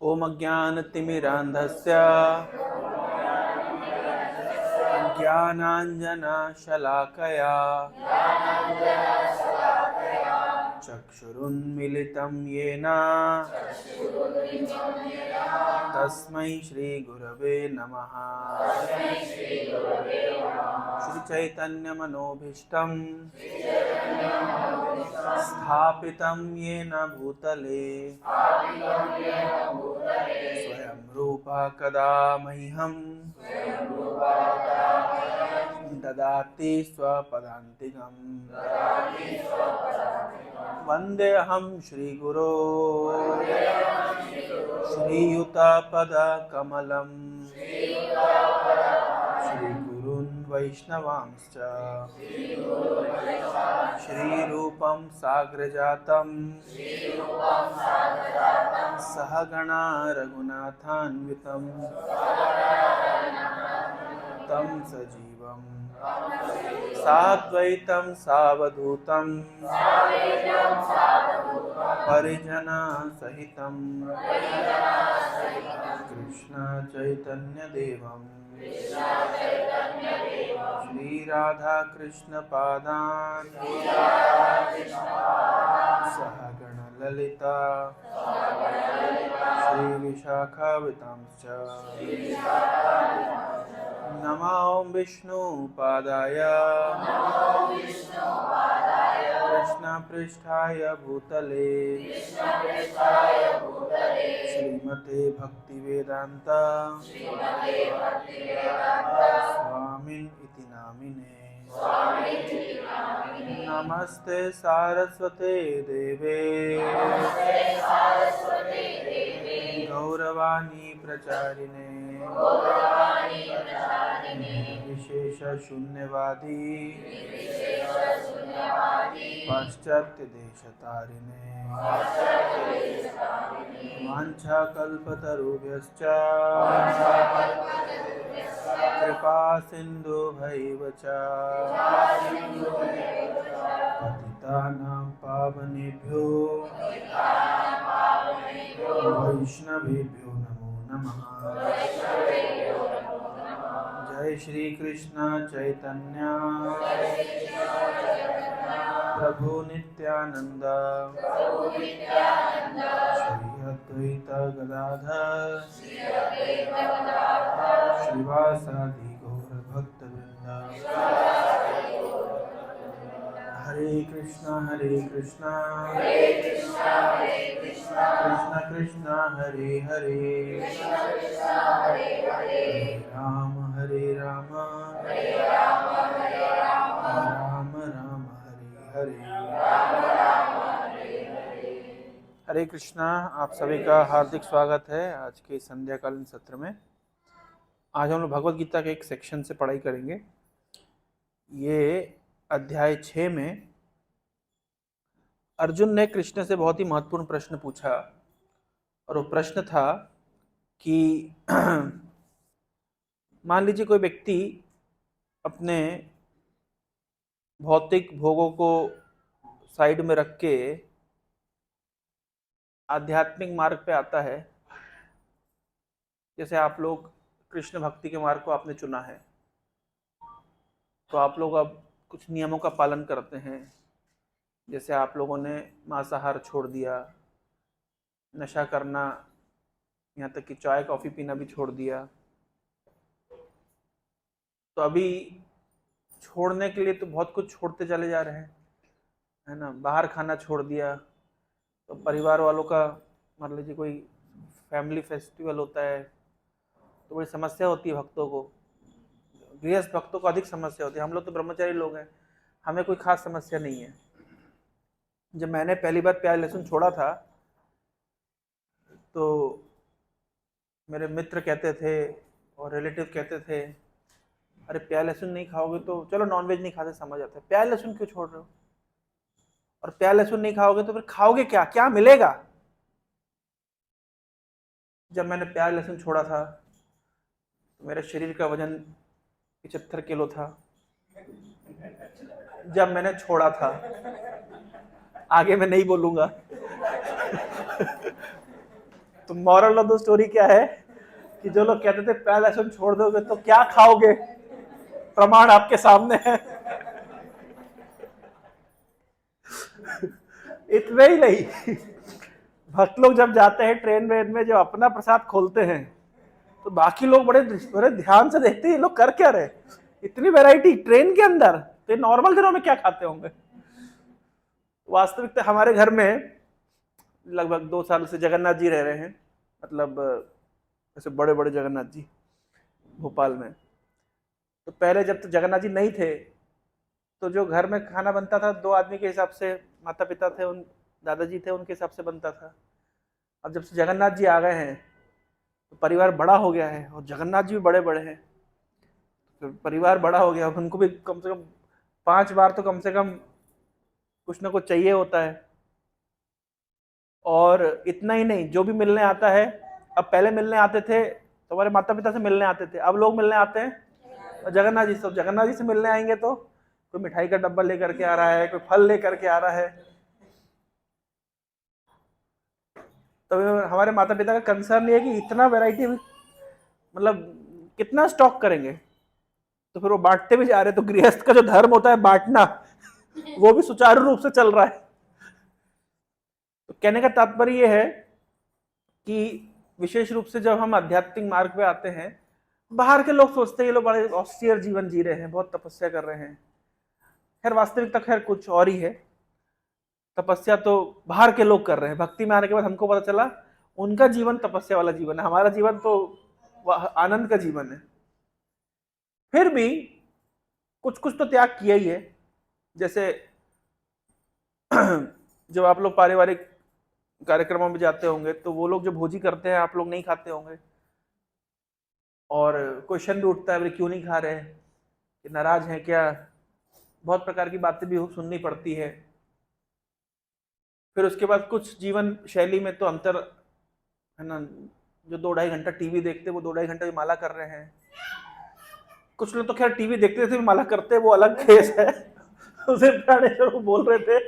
ओम अज्ञानतिमिरान्धस्य ज्ञानाञ्जनशलाकया चक्षुरुन्मीलितं येन तस्मै श्रीगुरवे नमः। श्रीचैतन्यमनोभीष्टं स्थापितं येन भूतले स्वयं रूपा कदा मह्यं ददाति स्वपदान्तिकम्। वन्देऽहं श्रीगुरो श्रीयुतापदकमलं श्रीगुरून् वैष्णवांश्च श्रीरूपं साग्रजातं सहगणा रघुनाथान्वितं तं सजीवं साद्वैतं सावधूतं परिजनसहितं कृष्ण चैतन्यदेवं श्रीराधा कृष्ण पादान् सहगण ललिता श्रीविशाखावतांश्च नमो विष्णुपादाय कृष्णपृष्ठाय भूतले श्रीमते भक्तिवेदांत स्वामिन् इति नामिने। नमस्ते सारस्वते देवे गौरवाणी प्रचारिणे विशेष शून्यवादी पाश्चात्य देशतारिणे वाञ्छाकल्पतरुभ्यश्च कृपा सिन्धुभैव च पतितानां पावनेभ्यो वैष्णवेभ्यो नमो नमः। जय श्री कृष्ण चैतन्य प्रभु नित्यानंद श्री अद्वैत गदाधर श्रीवासादि गौर भक्तवृंद। हरे कृष्णा कृष्ण कृष्ण हरे हरे हरे राम राम राम हरे हरे। हरे कृष्णा। आप सभी का हार्दिक स्वागत है आज के संध्याकालीन सत्र में। आज हम लोग भगवद गीता के एक सेक्शन से पढ़ाई करेंगे। ये अध्याय 6 में अर्जुन ने कृष्ण से बहुत ही महत्वपूर्ण प्रश्न पूछा और वो प्रश्न था कि मान लीजिए कोई व्यक्ति अपने भौतिक भोगों को साइड में रख के आध्यात्मिक मार्ग पे आता है। जैसे आप लोग कृष्ण भक्ति के मार्ग को आपने चुना है तो आप लोग अब कुछ नियमों का पालन करते हैं। जैसे आप लोगों ने मांसाहार छोड़ दिया, नशा करना, यहाँ तक कि चाय कॉफ़ी पीना भी छोड़ दिया। तो अभी छोड़ने के लिए तो बहुत कुछ छोड़ते चले जा रहे हैं, है ना। बाहर खाना छोड़ दिया तो परिवार वालों का, मान लीजिए कोई फैमिली फेस्टिवल होता है तो बड़ी समस्या होती है भक्तों को। गृहस्थ भक्तों को अधिक समस्या होती है। हम लोग तो ब्रह्मचारी लोग हैं, हमें कोई खास समस्या नहीं है। जब मैंने पहली बार प्याज लहसुन छोड़ा था तो मेरे मित्र कहते थे और रिलेटिव कहते थे, अरे प्याज लहसुन नहीं खाओगे तो चलो नॉनवेज नहीं खाते, समझ आता है, प्याज लहसुन क्यों छोड़ रहे हो? और प्याज लहसुन नहीं खाओगे तो फिर खाओगे क्या, क्या मिलेगा? जब मैंने प्याज लहसुन छोड़ा था तो मेरे शरीर का वजन 75 किलो था जब मैंने छोड़ा था। आगे मैं नहीं बोलूंगा। तो मॉरल ऑफ द स्टोरी क्या है कि जो लोग कहते थे प्याज लहसुन छोड़ दोगे तो क्या खाओगे, प्रमाण आपके सामने है। इतने ही नहीं, भक्त लोग जब जाते हैं ट्रेन वेन में, जो अपना प्रसाद खोलते हैं तो बाकी लोग बड़े बड़े ध्यान से देखते हैं ये लोग कर क्या रहे, इतनी वैरायटी ट्रेन के अंदर, तो ये नॉर्मल दिनों में क्या खाते होंगे। वास्तविकता हमारे घर में लगभग 2 साल से जगन्नाथ जी रह रहे हैं, मतलब ऐसे बड़े बड़े जगन्नाथ जी भोपाल में। तो पहले जब तो जगन्नाथ जी नहीं थे तो जो घर में खाना बनता था 2 आदमी के हिसाब से, माता पिता थे, उन दादाजी थे उनके हिसाब से बनता था। अब जब से जगन्नाथ जी आ गए हैं तो परिवार बड़ा हो गया है, और जगन्नाथ जी भी बड़े बड़े हैं, तो परिवार बड़ा हो गया, उनको भी कम से कम 5 बार तो कम से कम कुछ ना कुछ चाहिए होता है। और इतना ही नहीं, जो भी मिलने आता है, अब पहले मिलने आते थे तो हमारे माता पिता से मिलने आते थे, अब लोग मिलने आते हैं और जगन्नाथ जी से, जगन्नाथ जी से मिलने आएंगे तो कोई मिठाई का डब्बा लेकर के आ रहा है, कोई फल लेकर के आ रहा है। तो हमारे माता पिता का कंसर्न ये है कि इतना वैरायटी, मतलब कितना स्टॉक करेंगे। तो फिर वो बांटते भी जा रहे, तो गृहस्थ का जो धर्म होता है बांटना, वो भी सुचारू रूप से चल रहा है। तो कहने का तात्पर्य ये है कि विशेष रूप से जब हम आध्यात्मिक मार्ग पे आते हैं, बाहर के लोग सोचते हैं ये लोग बड़े ऑस्टियर जीवन जी रहे हैं, बहुत तपस्या कर रहे हैं। खैर वास्तविकता खैर कुछ और ही है। तपस्या तो बाहर के लोग कर रहे हैं, भक्ति में आने के बाद हमको पता चला उनका जीवन तपस्या वाला जीवन है, हमारा जीवन तो आनंद का जीवन है। फिर भी कुछ कुछ तो त्याग किया ही है। जैसे जब आप लोग पारिवारिक कार्यक्रमों में जाते होंगे तो वो लोग जो भोजी करते हैं आप लोग नहीं खाते होंगे, और क्वेश्चन भी उठता है भाई क्यों नहीं खा रहे, कि नाराज हैं क्या, बहुत प्रकार की बातें भी सुननी पड़ती है। फिर उसके बाद कुछ जीवन शैली में तो अंतर है ना, जो 2-2.5 घंटा टीवी देखते वो 2-2.5 घंटा भी माला कर रहे हैं। कुछ लोग तो खैर टीवी देखते थे माला करते, वो अलग केस है, उसे प्राणेश्वर को बोल रहे थे।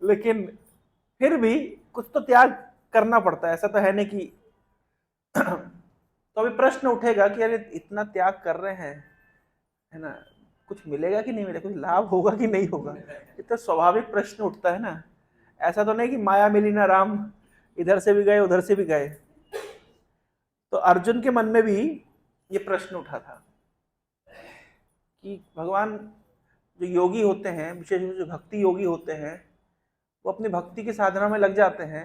लेकिन फिर भी कुछ तो त्याग करना पड़ता है, ऐसा तो है नहीं कि तो अभी प्रश्न उठेगा कि अरे इतना त्याग कर रहे हैं, है ना, कुछ मिलेगा कि नहीं मिलेगा, कुछ लाभ होगा कि नहीं होगा, ये तो स्वाभाविक प्रश्न उठता है ना। ऐसा तो नहीं कि माया मिली ना राम, इधर से भी गए उधर से भी गए। तो अर्जुन के मन में भी ये प्रश्न उठा था कि भगवान, जो योगी होते हैं, विशेष रूप से जो भक्ति योगी होते हैं, वो अपनी भक्ति की साधना में लग जाते हैं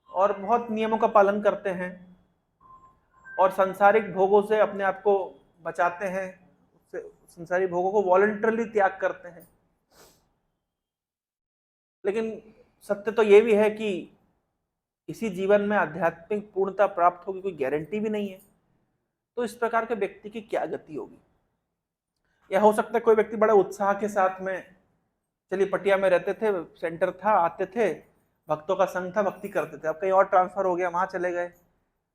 और बहुत नियमों का पालन करते हैं और सांसारिक भोगों से अपने आप को बचाते हैं, संसारी भोगों को वॉलंटरली त्याग करते हैं। लेकिन सत्य तो ये भी है कि इसी जीवन में आध्यात्मिक पूर्णता प्राप्त होगी कोई गारंटी भी नहीं है। तो इस प्रकार के व्यक्ति की क्या गति होगी। या हो सकता है कोई व्यक्ति बड़े उत्साह के साथ में, चलिए पटिया में रहते थे, सेंटर था, आते थे, भक्तों का संघ था, भक्ति करते थे, अब कहीं और ट्रांसफर हो गया, वहां चले गए,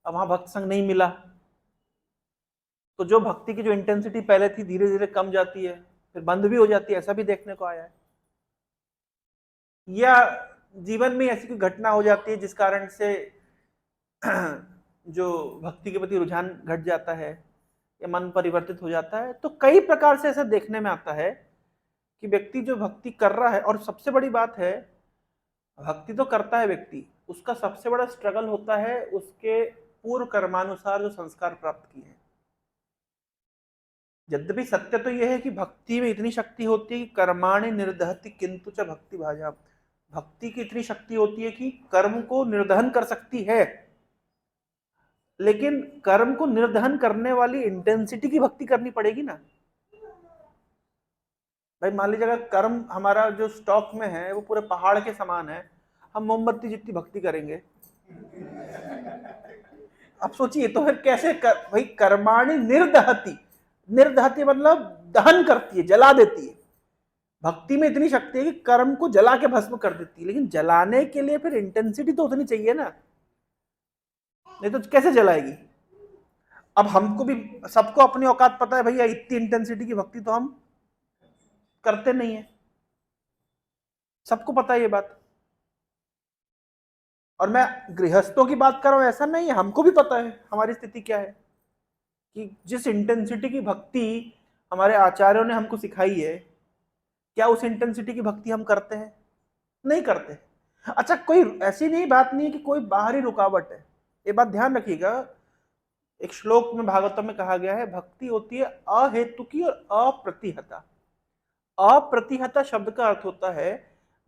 अब वहां भक्त संघ नहीं मिला, तो जो भक्ति की जो इंटेंसिटी पहले थी धीरे धीरे कम जाती है, फिर बंद भी हो जाती है, ऐसा भी देखने को आया है। या जीवन में ऐसी कोई घटना हो जाती है जिस कारण से जो भक्ति के प्रति रुझान घट जाता है या मन परिवर्तित हो जाता है। तो कई प्रकार से ऐसा देखने में आता है कि व्यक्ति जो भक्ति कर रहा है, और सबसे बड़ी बात है भक्ति तो करता है व्यक्ति, उसका सबसे बड़ा स्ट्रगल होता है उसके पूर्व कर्मानुसार जो संस्कार प्राप्त किए हैं। यद्यपि सत्य तो यह है कि भक्ति में इतनी शक्ति होती है कि कर्माणि निर्दहति किंतु च भक्ति भाजा, भक्ति की इतनी शक्ति होती है कि कर्म को निर्दहन कर सकती है, लेकिन कर्म को निर्दहन करने वाली इंटेंसिटी की भक्ति करनी पड़ेगी ना। भाई मान लीजिए अगर कर्म हमारा जो स्टॉक में है वो पूरे पहाड़ के समान है, हम मोमबत्ती जितनी भक्ति करेंगे, अब सोचिए तो फिर कैसे भाई कर्माणि निर्दहति, निर्दहति मतलब दहन करती है, जला देती है। भक्ति में इतनी शक्ति है कि कर्म को जला के भस्म कर देती है, लेकिन जलाने के लिए फिर इंटेंसिटी तो उतनी चाहिए ना, नहीं तो कैसे जलाएगी। अब हमको भी, सबको अपनी औकात पता है भैया, इतनी इंटेंसिटी की भक्ति तो हम करते नहीं है, सबको पता है ये बात। और मैं गृहस्थों की बात कर रहा हूं ऐसा नहीं है, हमको भी पता है हमारी स्थिति क्या है, कि जिस इंटेंसिटी की भक्ति हमारे आचार्यों ने हमको सिखाई है, क्या उस इंटेंसिटी की भक्ति हम करते हैं? नहीं करते। अच्छा, कोई ऐसी नहीं बात नहीं है कि कोई बाहरी रुकावट है, ये बात ध्यान रखिएगा। एक श्लोक में भागवतम में कहा गया है, भक्ति होती है अहेतुकी और अप्रतिहता। अप्रतिहता शब्द का अर्थ होता है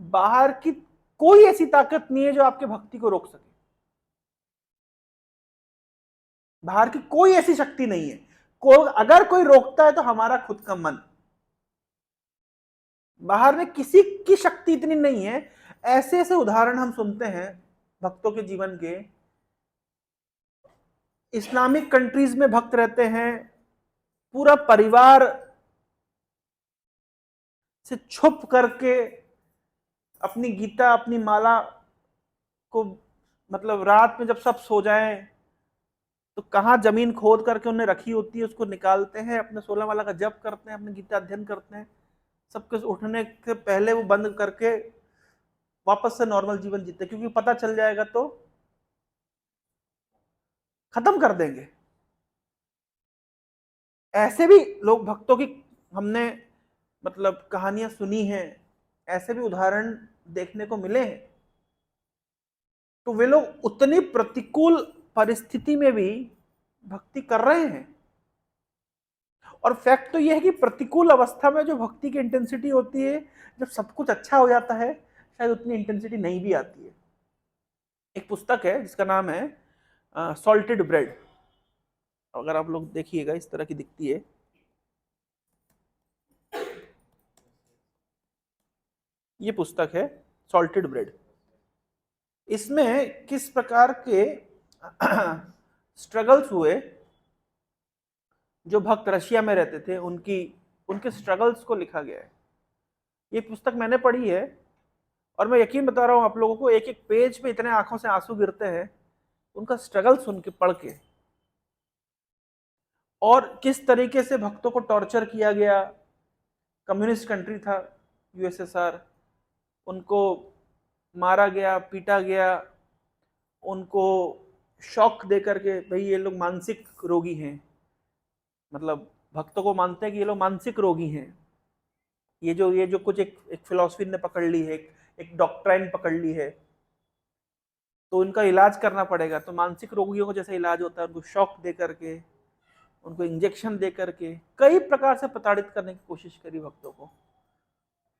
बाहर की कोई ऐसी ताकत नहीं है जो आपके भक्ति को रोक सके। बाहर की कोई ऐसी शक्ति नहीं है, अगर कोई रोकता है तो हमारा खुद का मन। बाहर में किसी की शक्ति इतनी नहीं है। ऐसे ऐसे उदाहरण हम सुनते हैं भक्तों के जीवन के। इस्लामिक कंट्रीज में भक्त रहते हैं, पूरा परिवार से छुप करके अपनी गीता अपनी माला को, मतलब रात में जब सब सो जाएं तो कहां जमीन खोद करके उन्हें रखी होती है, उसको निकालते हैं, अपने 16 माला का जप करते हैं, अपने गीता अध्ययन करते हैं, सबके उठने के पहले वो बंद करके वापस से नॉर्मल जीवन जीते, क्योंकि पता चल जाएगा तो खत्म कर देंगे। ऐसे भी लोग भक्तों की हमने मतलब कहानियां सुनी हैं, ऐसे भी उदाहरण देखने को मिले हैं। तो वे लोग उतनी प्रतिकूल परिस्थिति में भी भक्ति कर रहे हैं। और फैक्ट तो यह है कि प्रतिकूल अवस्था में जो भक्ति की इंटेंसिटी होती है, जब सब कुछ अच्छा हो जाता है शायद उतनी इंटेंसिटी नहीं भी आती है। एक पुस्तक है जिसका नाम है सॉल्टेड ब्रेड। अगर आप लोग देखिएगा, इस तरह की दिखती है। ये पुस्तक है सॉल्टेड ब्रेड। इसमें किस प्रकार के स्ट्रगल्स हुए, जो भक्त रशिया में रहते थे उनके स्ट्रगल्स को लिखा गया है। ये पुस्तक मैंने पढ़ी है और मैं यकीन बता रहा हूं आप लोगों को, एक एक पेज पे इतने आंखों से आंसू गिरते हैं उनका स्ट्रगल सुन के, पढ़ के। और किस तरीके से भक्तों को टॉर्चर किया गया। कम्युनिस्ट कंट्री था यूएसएसआर, उनको मारा गया, पीटा गया, उनको शॉक दे करके, भाई ये लोग मानसिक रोगी हैं, मतलब भक्तों को मानते हैं कि ये लोग मानसिक रोगी हैं। ये जो कुछ एक फिलॉसफी ने पकड़ ली है, एक डॉक्ट्राइन पकड़ ली है, तो उनका इलाज करना पड़ेगा। तो मानसिक रोगियों को जैसा इलाज होता है, उनको शॉक दे करके, उनको इंजेक्शन दे करके कई प्रकार से प्रताड़ित करने की कोशिश करी भक्तों को।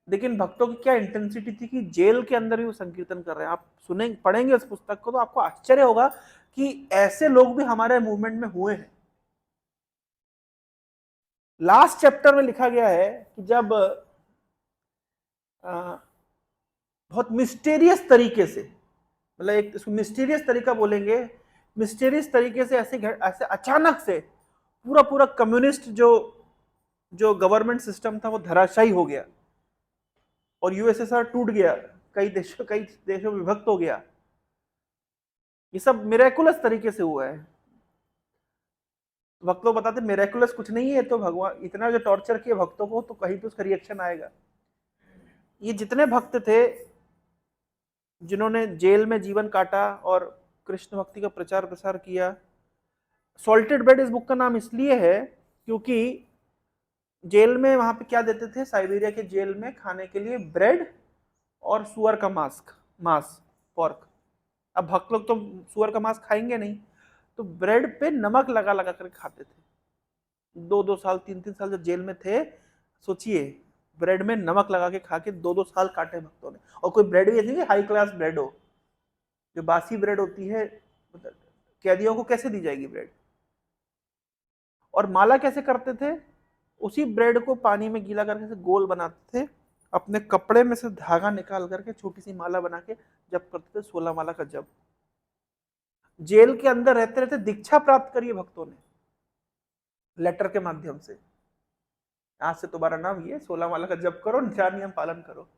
लेकिन भक्तों की क्या इंटेंसिटी थी कि जेल के अंदर भी वो संकीर्तन कर रहे हैं। आप सुने पढ़ेंगे उस पुस्तक को तो आपको आश्चर्य होगा कि ऐसे लोग भी हमारे मूवमेंट में हुए हैं। लास्ट चैप्टर में लिखा गया है कि जब बहुत मिस्टीरियस तरीके से, मतलब एक इसको मिस्टीरियस तरीका बोलेंगे, मिस्टीरियस तरीके से ऐसे अचानक से पूरा पूरा कम्युनिस्ट जो गवर्नमेंट सिस्टम था वो धराशायी हो गया और यूएसएसआर टूट गया, कई देशों में विभक्त हो गया। ये सब मिरेकुलस तरीके से हुआ है। भक्त लोग बताते मिरेकुलस कुछ नहीं है, तो भगवान इतना जो टॉर्चर किया भक्तों को, तो कहीं तो उसका रिएक्शन आएगा। ये जितने भक्त थे जिन्होंने जेल में जीवन काटा और कृष्ण भक्ति का प्रचार प्रसार किया। सॉल्टेड ब्रेड इस बुक का नाम इसलिए है क्योंकि जेल में वहां पे क्या देते थे, साइबेरिया के जेल में खाने के लिए ब्रेड और सुअर का मांस, पोर्क। अब भक्त लोग तो सुअर का मांस खाएंगे नहीं, तो ब्रेड पे नमक लगा लगा कर खाते थे। 2-2 साल 3-3 साल जब जेल में थे, सोचिए ब्रेड में नमक लगा के खा के 2-2 साल काटे भक्तों ने। और कोई ब्रेड भी ऐसी हाई क्लास ब्रेड हो, जो बासी ब्रेड होती है, कैदियों को कैसे दी जाएगी ब्रेड। और माला कैसे करते थे, उसी ब्रेड को पानी में गीला करके गोल बनाते थे, अपने कपड़े में से धागा निकाल करके छोटी सी माला बना के जप करते थे, 16 माला का जप। जेल के अंदर रहते रहते दीक्षा प्राप्त करी भक्तों ने, लेटर के माध्यम से। आज से तुम्हारा नाम ये, 16 माला का जप करो, 4 नियम पालन करो।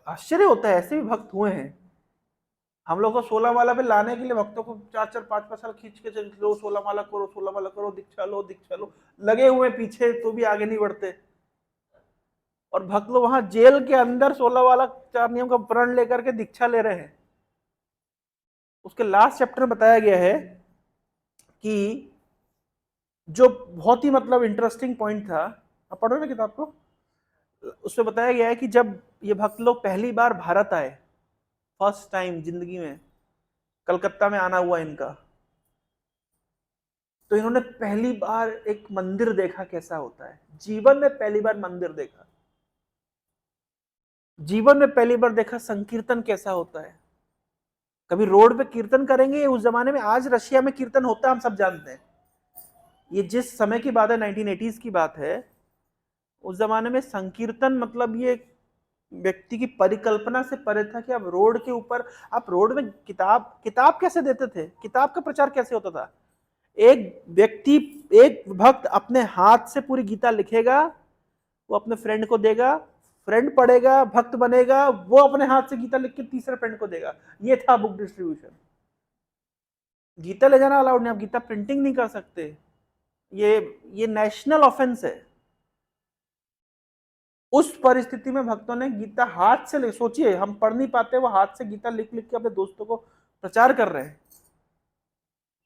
आश्चर्य होता है, ऐसे भी भक्त हुए हैं। हम लोग को 16 माला पे लाने के लिए भक्तों को 4-4 5-5 साल खींच के लो 16 माला करो, 16 माला करो, दीक्षा लो, लगे हुए पीछे, तो भी आगे नहीं बढ़ते। और भक्त लोग वहां जेल के अंदर 16 वाला 4 नियम का प्रण लेकर के दीक्षा ले रहे हैं। उसके लास्ट चैप्टर में बताया गया है कि जो बहुत ही मतलब इंटरेस्टिंग पॉइंट था, आप पढ़ो ना किताब को, उसमें बताया गया है कि जब ये भक्त लोग पहली बार भारत आए, फर्स्ट टाइम जिंदगी में कलकत्ता में आना हुआ इनका, तो इन्होंने पहली बार एक मंदिर देखा कैसा होता है। जीवन में पहली बार मंदिर देखा, जीवन में पहली बार देखा संकीर्तन कैसा होता है। कभी रोड पे कीर्तन करेंगे उस जमाने में, आज रशिया में कीर्तन होता है हम सब जानते हैं। ये जिस समय की बात है 1980s की बात है, उस जमाने में संकीर्तन मतलब ये व्यक्ति की परिकल्पना से परे था कि आप रोड के ऊपर, आप रोड में किताब कैसे देते थे, किताब का प्रचार कैसे होता था। एक व्यक्ति, एक भक्त अपने हाथ से पूरी गीता लिखेगा, वो अपने फ्रेंड को देगा, फ्रेंड पढ़ेगा, भक्त बनेगा, वो अपने हाथ से गीता लिख के तीसरे फ्रेंड को देगा। ये था बुक डिस्ट्रीब्यूशन। गीता ले जाना अलाउड नहीं, आप गीता प्रिंटिंग नहीं कर सकते, ये नेशनल ऑफेंस है। उस परिस्थिति में भक्तों ने गीता हाथ से ले, सोचिए हम पढ़ नहीं पाते, वो हाथ से गीता लिख लिख के अपने दोस्तों को प्रचार कर रहे हैं।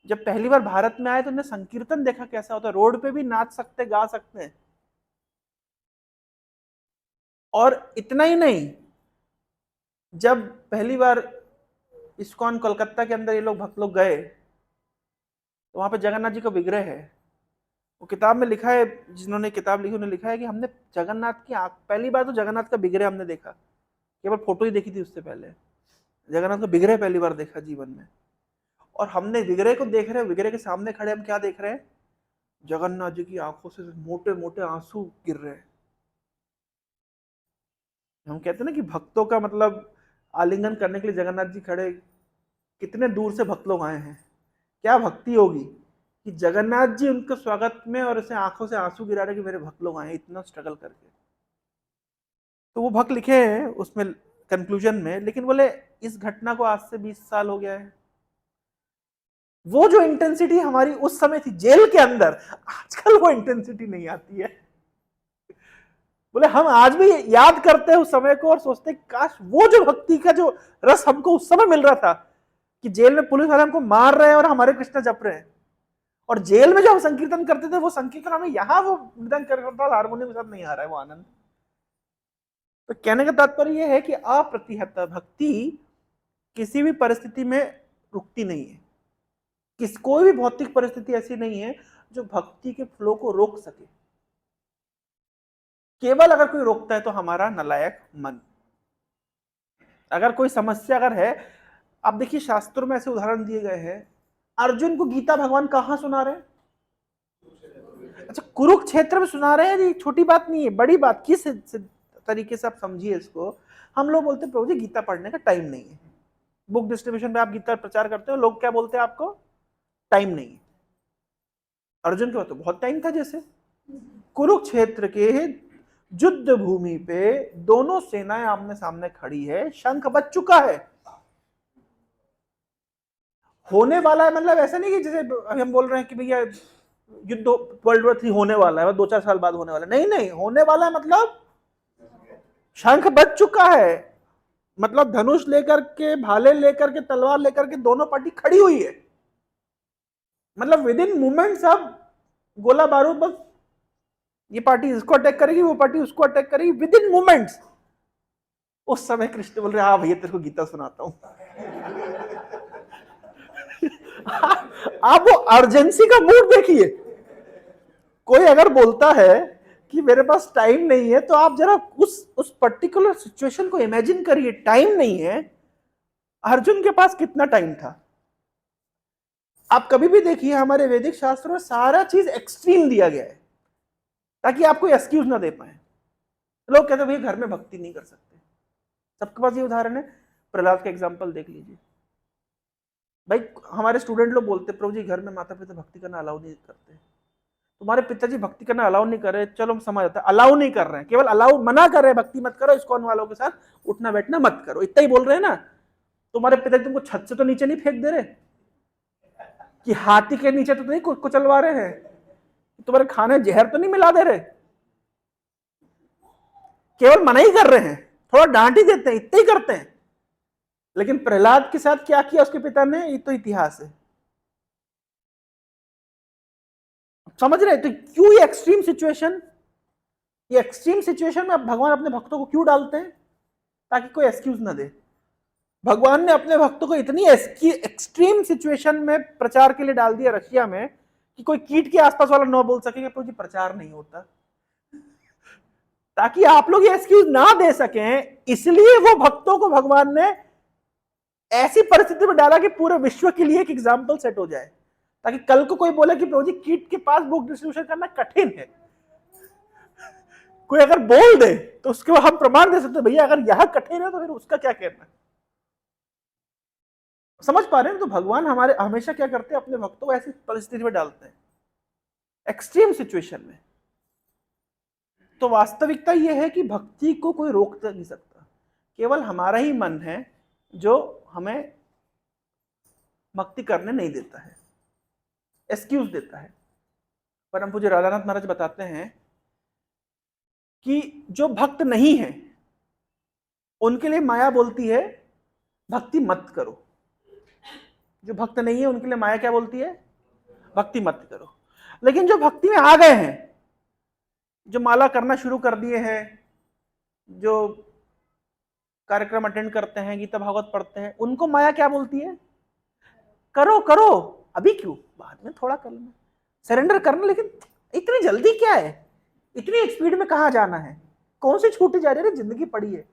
जब पहली बार भारत में आए तो उन्हें संकीर्तन देखा कैसा होता है, रोड पे भी नाच सकते, गा सकते हैं। और इतना ही नहीं, जब पहली बार इस्कॉन कोलकाता के अंदर ये लोग भक्त लोग गए, तो वहां पे जगन्नाथ जी का विग्रह है। वो किताब में लिखा है, जिन्होंने किताब लिखी उन्होंने लिखा है कि हमने जगन्नाथ की आंख, पहली बार तो जगन्नाथ का विग्रह हमने देखा, केवल फोटो ही देखी थी उससे पहले, जगन्नाथ का विग्रह पहली बार देखा जीवन में। और हमने विग्रह को देख रहे हैं, विग्रह के सामने खड़े हम क्या देख रहे हैं, जगन्नाथ जी की आंखों से मोटे मोटे आंसू गिर रहे हैं। हम कहते हैं ना कि भक्तों का मतलब आलिंगन करने के लिए जगन्नाथ जी खड़े, कितने दूर से भक्त लोग आए हैं, क्या भक्ति होगी कि जगन्नाथ जी उनके स्वागत में और उसे आंखों से आंसू गिरा रहे कि मेरे भक्त लोग आए इतना स्ट्रगल करके। तो वो भक्त लिखे हैं उसमें कंक्लूजन में, लेकिन बोले इस घटना को आज से 20 साल हो गया है। वो जो इंटेंसिटी हमारी उस समय थी जेल के अंदर, आजकल वो इंटेंसिटी नहीं आती है। बोले हम आज भी याद करते हैं उस समय को और सोचते काश वो जो भक्ति का जो रस हमको उस समय मिल रहा था, कि जेल में पुलिस वाले हमको मार रहे हैं और हमारे कृष्ण जप रहे हैं, और जेल में जो हम संकीर्तन करते थे वो संकीर्तन हमें यहाँ वो मृदंग कीर्तन हारमोनियम के साथ नहीं आ रहा है वो आनंद। तो कहने का तात्पर्य यह है कि अप्रतिहत भक्ति किसी भी परिस्थिति में रुकती नहीं है। कोई भी भौतिक परिस्थिति ऐसी नहीं है जो भक्ति के फ्लो को रोक सके। केवल अगर कोई रोकता है तो हमारा नालायक मन। अगर कोई समस्या अगर है, आप देखिए शास्त्रों में ऐसे उदाहरण दिए गए हैं, अर्जुन को गीता भगवान कहां सुना रहे हैं? अच्छा, कुरुक्षेत्र में सुना रहे हैं। ये छोटी बात नहीं है, बड़ी बात। किस तरीके से आप समझिए इसको। हम लोग बोलते हैं प्रभु जी गीता पढ़ने का टाइम नहीं है। बुक डिस्ट्रीब्यूशन पे आप गीता प्रचार करते हो, लोग क्या बोलते हैं आपको? टाइम नहीं है। अर्जुन के तो बहुत टाइम था। जैसे कुरुक्षेत्र के युद्ध भूमि पे दोनों सेनाएं आमने सामने खड़ी है, शंख बज चुका है, होने वाला है। मतलब ऐसा नहीं कि जैसे अभी हम बोल रहे हैं कि भैया युद्ध वर्ल्ड वॉर 3 होने वाला है, 2-4 साल बाद होने वाला है। नहीं नहीं, होने वाला है मतलब शंख बज चुका है, मतलब धनुष लेकर के, भाले लेकर के, तलवार लेकर के दोनों पार्टी खड़ी हुई है। मतलब विद इन मूवमेंट सब गोला बारूद, बस ये पार्टी इसको अटैक करेगी, वो पार्टी उसको अटैक करेगी, विद इन मूवमेंट्स। उस समय कृष्ण बोल रहे हाँ भैया तेरे को गीता सुनाता हूं। आप वो अर्जेंसी का मूड देखिए। कोई अगर बोलता है कि मेरे पास टाइम नहीं है, तो आप जरा उस पर्टिकुलर सिचुएशन को इमेजिन करिए। टाइम नहीं है, अर्जुन के पास कितना टाइम था। आप कभी भी देखिए हमारे वैदिक शास्त्रों में सारा चीज एक्सट्रीम दिया गया है ताकि आपको एक्सक्यूज ना दे पाए। लोग कहते हैं भैया घर में भक्ति नहीं कर सकते। सबके पास ये उदाहरण है, प्रहलाद का एग्जाम्पल देख लीजिए। भाई हमारे स्टूडेंट लोग बोलते प्रभु जी घर में माता पिता भक्ति करना अलाउ नहीं करते। तुम्हारे पिताजी भक्ति करना अलाउ नहीं कर रहे, चलो हम समझ जाते हैं, अलाउ नहीं कर रहे हैं, केवल अलाउ मना कर रहे हैं भक्ति मत करो, इस्कॉन वालों के साथ उठना बैठना मत करो, इतना ही बोल रहे हैं ना। तुम्हारे पिताजी तुमको छत से तो नीचे नहीं फेंक दे रहे, कि हाथी के नीचे तो नहीं कुचलवा रहे हैं, तुम्हारे खाने जहर तो नहीं मिला दे रहे। केवल मना ही कर रहे हैं, थोड़ा डांट ही देते हैं, इतना ही करते हैं। लेकिन प्रहलाद के साथ क्या किया उसके पिता ने, ये तो इतिहास है। समझ रहे? तो क्यों ये एक्सट्रीम सिचुएशन, ये एक्सट्रीम सिचुएशन में अब भगवान अपने भक्तों को क्यों डालते हैं? ताकि कोई एक्सक्यूज ना दे। भगवान ने अपने भक्तों को इतनी एक्सट्रीम सिचुएशन में प्रचार के लिए डाल दिया रशिया में कि कोई कीट के आसपास वाला न बोल सकेगा प्रभु जी प्रचार नहीं होता, ताकि आप लोग ये एक्सक्यूज ना दे सकें। इसलिए वो भक्तों को भगवान ने ऐसी परिस्थिति में डाला कि पूरे विश्व के लिए एक एग्जाम्पल सेट हो जाए, ताकि कल को कोई बोले कि प्रभु जी कीट के पास बुक डिस्ट्रीब्यूशन करना कठिन है, कोई अगर बोल दे तो उसके बाद हम प्रमाण दे सकते भैया अगर यह कठिन है तो फिर उसका क्या कहना है। समझ पा रहे हैं? तो भगवान हमारे हमेशा क्या करते हैं, अपने भक्तों को ऐसी परिस्थिति में डालते हैं, एक्सट्रीम सिचुएशन में। तो वास्तविकता यह है कि भक्ति को कोई रोक नहीं सकता, केवल हमारा ही मन है जो हमें भक्ति करने नहीं देता है, एक्सक्यूज देता है। परम पूज्य राधानाथ महाराज बताते हैं कि जो भक्त नहीं है उनके लिए माया बोलती है भक्ति मत करो। जो भक्त नहीं है उनके लिए माया क्या बोलती है, भक्ति मत करो। लेकिन जो भक्ति में आ गए हैं, जो माला करना शुरू कर दिए हैं, जो कार्यक्रम अटेंड करते हैं, गीता भागवत पढ़ते हैं, उनको माया क्या बोलती है, करो करो, अभी क्यों, बाद में थोड़ा कर लेना, सरेंडर करना। लेकिन इतनी जल्दी क्या है, इतनी स्पीड में कहां जाना है, कौन सी छूटी जा रही है, जिंदगी पड़ी है,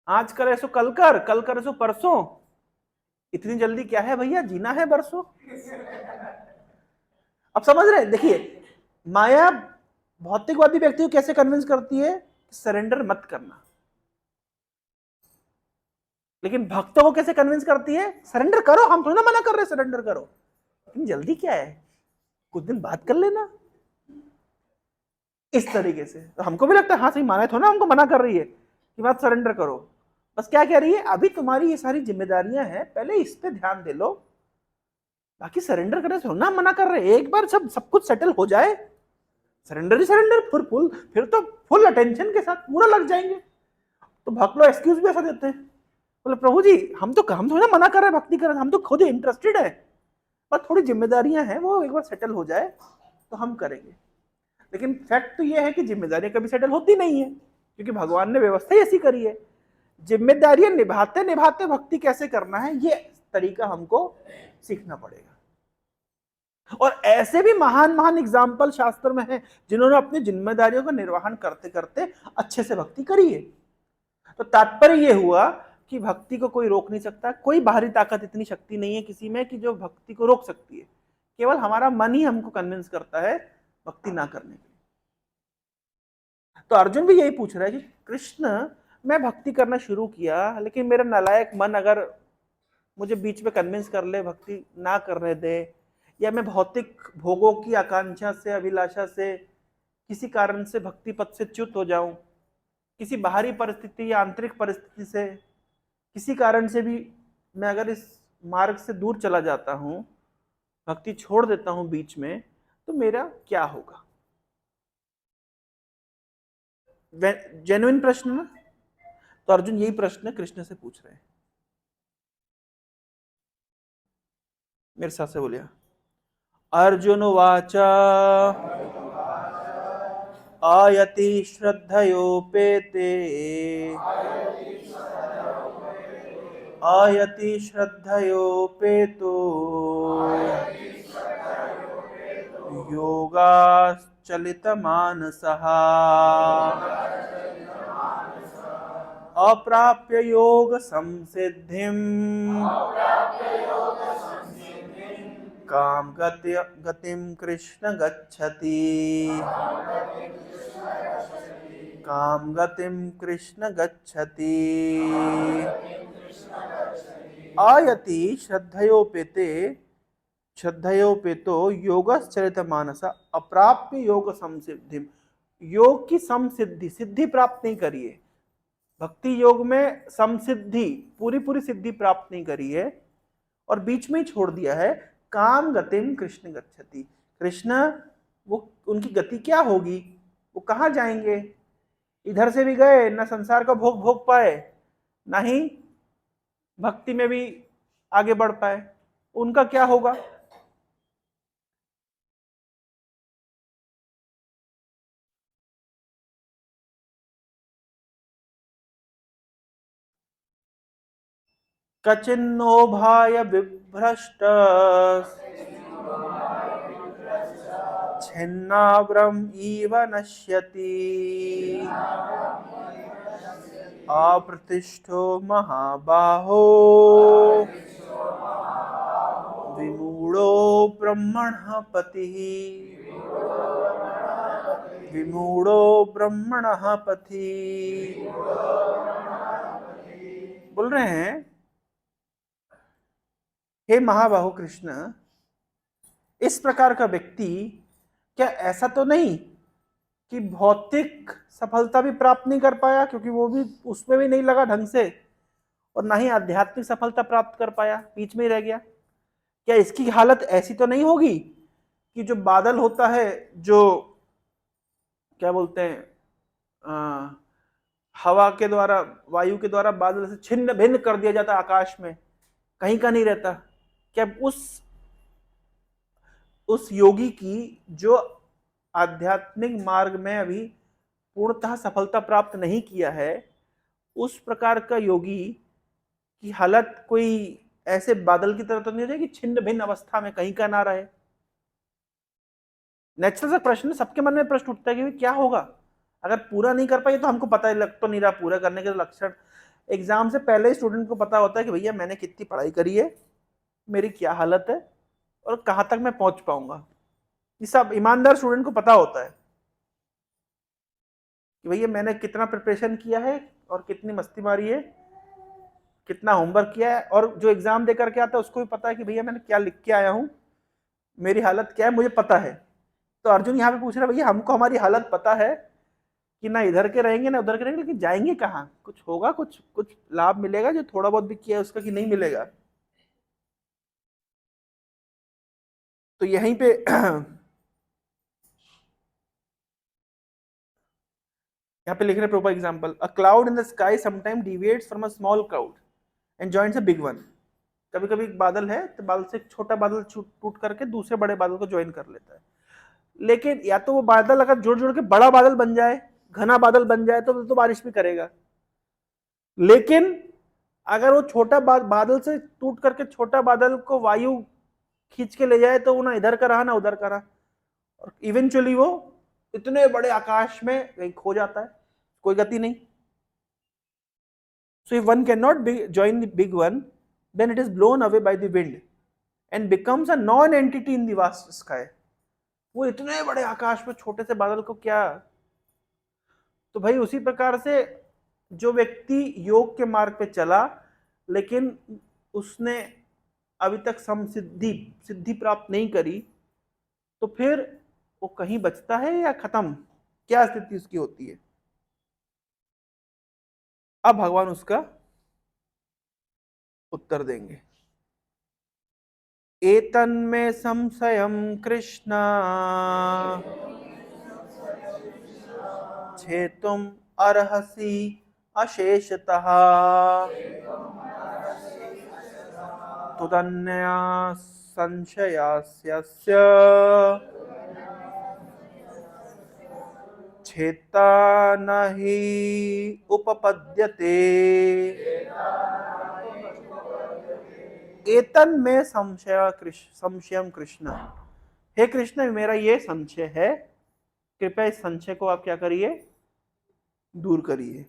आज करे सो कल कर, कल करे सो परसों, इतनी जल्दी क्या है भैया, जीना है बरसों। अब समझ रहे हैं? देखिए माया भौतिकवादी व्यक्ति को कैसे कन्विंस करती है, सरेंडर मत करना। लेकिन भक्तों को कैसे कन्विंस करती है, सरेंडर करो, हम थोड़ा ना मना कर रहे सरेंडर करो, इतनी जल्दी क्या है, कुछ दिन बात कर लेना। इस तरीके से तो हमको भी लगता है हाँ सही, माना थोड़ा ना हमको मना कर रही है कि बात सरेंडर करो, बस क्या कह रही है, अभी तुम्हारी ये सारी जिम्मेदारियां हैं, पहले इस पे ध्यान दे लो, बाकी सरेंडर करने से थोड़ा मना कर रहे। एक बार सब कुछ सेटल हो जाए, सरेंडर ही सरेंडर, फिर तो फुल अटेंशन के साथ पूरा लग जाएंगे। तो भक्त लोग एक्सक्यूज भी ऐसा देते हैं, बोले प्रभु जी हम थोड़ा मना कर रहे हैं भक्ति कर, हम तो खुद इंटरेस्टेड है, पर थोड़ी जिम्मेदारियां हैं, वो एक बार सेटल हो जाए तो हम करेंगे। लेकिन फैक्ट तो ये है कि जिम्मेदारियां कभी सेटल होती नहीं है, क्योंकि भगवान ने व्यवस्था ही ऐसी करी है। जिम्मेदारियां निभाते निभाते भक्ति कैसे करना है, ये तरीका हमको सीखना पड़ेगा। और ऐसे भी महान महान एग्जाम्पल शास्त्र में हैं जिन्होंने अपनी जिम्मेदारियों का निर्वहन करते करते अच्छे से भक्ति करी है। तो तात्पर्य यह हुआ कि भक्ति को कोई रोक नहीं सकता, कोई बाहरी ताकत इतनी शक्ति नहीं है किसी में कि जो भक्ति को रोक सकती है, केवल हमारा मन ही हमको कन्विंस करता है भक्ति ना करने के लिए। तो अर्जुन भी यही पूछ रहा है कि कृष्ण मैं भक्ति करना शुरू किया, लेकिन मेरा नालायक मन अगर मुझे बीच में कन्विंस कर ले भक्ति ना करने दे, या मैं भौतिक भोगों की आकांक्षा से, अभिलाषा से किसी कारण से भक्ति पथ से च्युत हो जाऊं, किसी बाहरी परिस्थिति या आंतरिक परिस्थिति से किसी कारण से भी मैं अगर इस मार्ग से दूर चला जाता हूं, भक्ति छोड़ देता हूं बीच में, तो मेरा क्या होगा। जेन्युइन प्रश्न ना? तो अर्जुन यही प्रश्न कृष्ण से पूछ रहे हैं। मेरे साथ से बोलिए, अर्जुन वाचा आयति श्रद्धयोपेते, आयति श्रद्धयोपेतो योगाश्चलितमानसः अप्राप्य योग संसिद्धिं काम गतिम कृष्ण गच्छति, काम गतिम कृष्ण गच्छति। आयति श्रद्धयोपेते, श्रद्धयोपेतो योगश्चलितमानस अप्राप्य योग संसिद्धिम, योग की समसिद्धि, सिद्धि प्राप्त नहीं करिए, भक्ति योग में समसिद्धि पूरी पूरी सिद्धि प्राप्त नहीं करी है और बीच में ही छोड़ दिया है। काम गतिम कृष्ण गच्छति, कृष्ण वो उनकी गति क्या होगी, वो कहाँ जाएंगे, इधर से भी गए, ना संसार का भोग भोग पाए, ना ही भक्ति में भी आगे बढ़ पाए। उनका क्या होगा? कचिन्नो भाय विभ्रष्ट छिन्नाव्रम इव नश्यति अप्रतिष्ठो महाबाहो विमूढ़ो ब्रह्मणः पतिः। विमूढ़ो ब्रह्मणः पतिः। बोल रहे हैं, हे महाबाहु कृष्ण, इस प्रकार का व्यक्ति क्या ऐसा तो नहीं कि भौतिक सफलता भी प्राप्त नहीं कर पाया, क्योंकि वो भी उसमें भी नहीं लगा ढंग से, और ना ही आध्यात्मिक सफलता प्राप्त कर पाया, बीच में ही रह गया? क्या इसकी हालत ऐसी तो नहीं होगी कि जो बादल होता है, जो क्या बोलते हैं, हवा के द्वारा, वायु के द्वारा बादल से छिन्न भिन्न कर दिया जाता आकाश में, कहीं का नहीं रहता? क्या उस योगी की जो आध्यात्मिक मार्ग में अभी पूर्णतः सफलता प्राप्त नहीं किया है, उस प्रकार का योगी की हालत कोई ऐसे बादल की तरह तो नहीं हो जाएगी, छिन्न भिन्न अवस्था में कहीं का ना रहे? नेचुरल सा प्रश्न, सबके मन में प्रश्न उठता है कि क्या होगा अगर पूरा नहीं कर पाए। तो हमको पता लग तो नहीं रहा पूरा करने के लक्षण, एग्जाम से पहले ही स्टूडेंट को पता होता है कि भैया मैंने कितनी पढ़ाई करी है, मेरी क्या हालत है, और कहां तक मैं पहुंच पाऊंगा। ये सब ईमानदार स्टूडेंट को पता होता है कि भैया मैंने कितना प्रिपरेशन किया है और कितनी मस्ती मारी है, कितना होमवर्क किया है। और जो एग्जाम दे करके आता है उसको भी पता है कि भैया मैंने क्या लिख के आया हूं, मेरी हालत क्या है, मुझे पता है। तो अर्जुन यहाँ पे पूछ रहा है, भैया हमको हमारी हालत पता है कि ना इधर के रहेंगे ना उधर के रहेंगे, लेकिन जाएंगे कहाँ? कुछ होगा, कुछ कुछ लाभ मिलेगा जो थोड़ा बहुत भी किया है उसका, कि नहीं मिलेगा? तो यहीं पे यहाँ पे लिख रहे proper example, a cloud in the sky sometime deviates from a small cloud and joins a big one. कभी कभी एक बादल है तो बादल से एक छोटा बादल टूट करके दूसरे बड़े बादल को ज्वाइन कर लेता है। लेकिन या तो वो बादल अगर जुड़ जुड़ के बड़ा बादल बन जाए, घना बादल बन जाए, तो बारिश भी करेगा। लेकिन अगर वो छोटा बादल से टूट करके छोटा बादल को वायु खींच के ले जाए, तो वो ना इधर का रहा ना उधर का रहा, और इवेंचुअली वो इतने बड़े आकाश में कहीं खो जाता है, कोई गति नहीं। So if one cannot join the big one, then it is blown away by the wind and becomes a non-entity in the vast sky. वो इतने बड़े आकाश में छोटे से बादल को क्या? तो भाई उसी प्रकार से जो व्यक्ति योग के मार्ग पे चला, लेकिन उसने अभी तक सिद्धि प्राप्त नहीं करी, तो फिर वो कहीं बचता है या खत्म? क्या स्थिति उसकी होती है? अब भगवान उसका उत्तर देंगे। एतन्मे संशयं कृष्ण छेतुम अर्हसि अशेषतः तुदन्यया संशयास्यस्य छेता नहि उपपद्यते। एतन में संशयम कृष्ण, हे कृष्ण मेरा ये संशय है, कृपया इस संशय को आप क्या करिए, दूर करिए।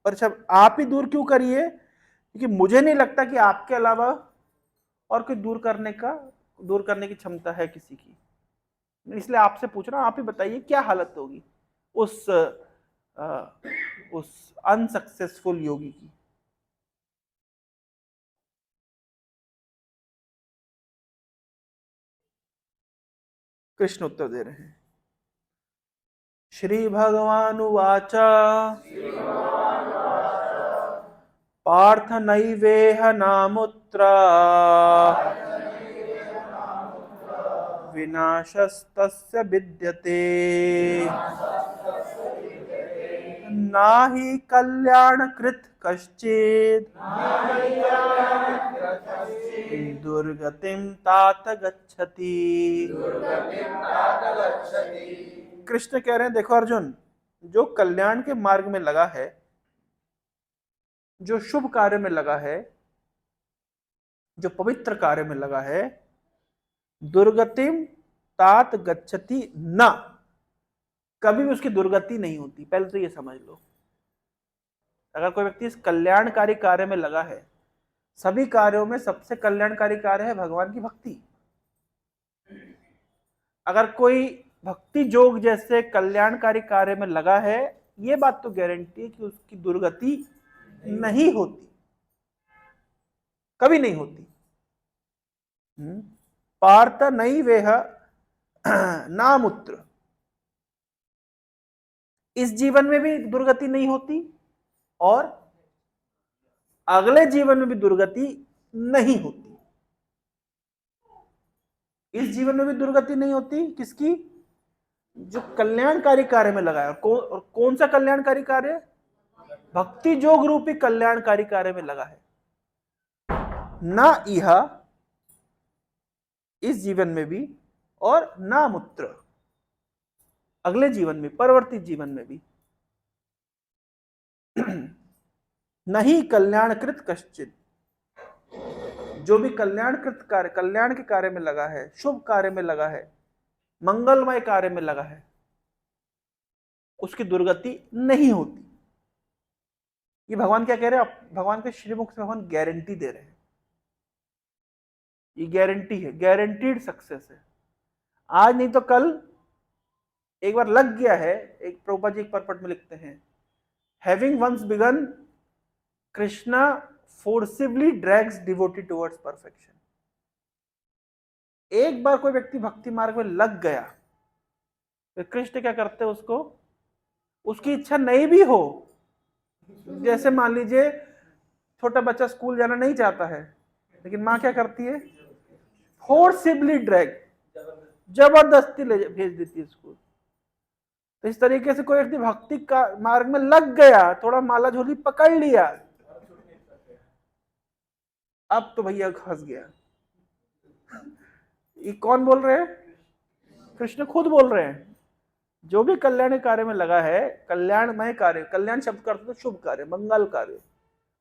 पर जब आप ही दूर क्यों करिए? क्योंकि मुझे नहीं लगता कि आपके अलावा और कोई दूर करने की क्षमता है किसी की। इसलिए आपसे पूछ रहा हूं, आप ही बताइए क्या हालत होगी उस अनसक्सेसफुल योगी की। कृष्ण उत्तर दे रहे हैं, श्री भगवानुवाच पार्थ नैवेह नामुत्र विनाशस्तस्य विद्यते। नाहि कल्याण कृत कश्चित् दुर्गतिम तात गच्छति। कृष्ण कह रहे हैं देखो अर्जुन, जो कल्याण के मार्ग में लगा है, जो शुभ कार्य में लगा है, जो पवित्र कार्य में लगा है, दुर्गतिम तात गच्छति न, कभी भी उसकी दुर्गति नहीं होती। पहले तो ये समझ लो, अगर कोई व्यक्ति इस कल्याणकारी कार्य में लगा है, सभी कार्यों में सबसे कल्याणकारी कार्य है भगवान की भक्ति। अगर कोई भक्ति योग जैसे कल्याणकारी कार्य में लगा है, ये बात तो गारंटी है कि उसकी दुर्गति नहीं होती, कभी नहीं होती। पार्थ नहीं वेह नामुत्र, इस जीवन में भी दुर्गति नहीं होती और अगले जीवन में भी दुर्गति नहीं होती। इस जीवन में भी दुर्गति नहीं होती किसकी? जो कल्याणकारी कार्य में लगा है। और कौन सा कल्याणकारी कार्य? भक्ति योग रूपी कल्याणकारी कार्य में लगा है। ना इह, इस जीवन में भी, और ना मुत्र, अगले जीवन में, परवर्ती जीवन में भी। नहीं कल्याणकृत कश्चित, जो भी कल्याणकृत कार्य, कल्याण के कार्य में लगा है, शुभ कार्य में लगा है, मंगलमय कार्य में लगा है, उसकी दुर्गति नहीं होती। ये भगवान क्या कह रहे हैं? भगवान के श्रीमुख से भगवान गारंटी दे रहे हैं। ये गारंटी है, गारंटीड सक्सेस है। आज नहीं तो कल एक बार लग गया है। एक प्रभुपाद जी एक परपट में लिखते हैं, having once begun Krishna forcibly drags devotee towards perfection. एक बार कोई व्यक्ति भक्ति मार्ग में लग गया, तो कृष्ण क्या करते हैं उसको, उसकी इच्छा नहीं भी हो, जैसे मान लीजिए छोटा बच्चा स्कूल जाना नहीं चाहता है, लेकिन माँ क्या करती है, फोर्सिबली ड्रैग, जबरदस्ती ले भेज देती है स्कूल। तो इस तरीके से कोई व्यक्ति भक्ति का मार्ग में लग गया, थोड़ा माला झोली पकड़ लिया, अब तो भैया फंस गया। ये कौन बोल रहे हैं? कृष्ण खुद बोल रहे हैं। जो भी कल्याण कार्य में लगा है, कल्याणमय कार्य, कल्याण शब्द का अर्थ तो शुभ कार्य, मंगल कार्य,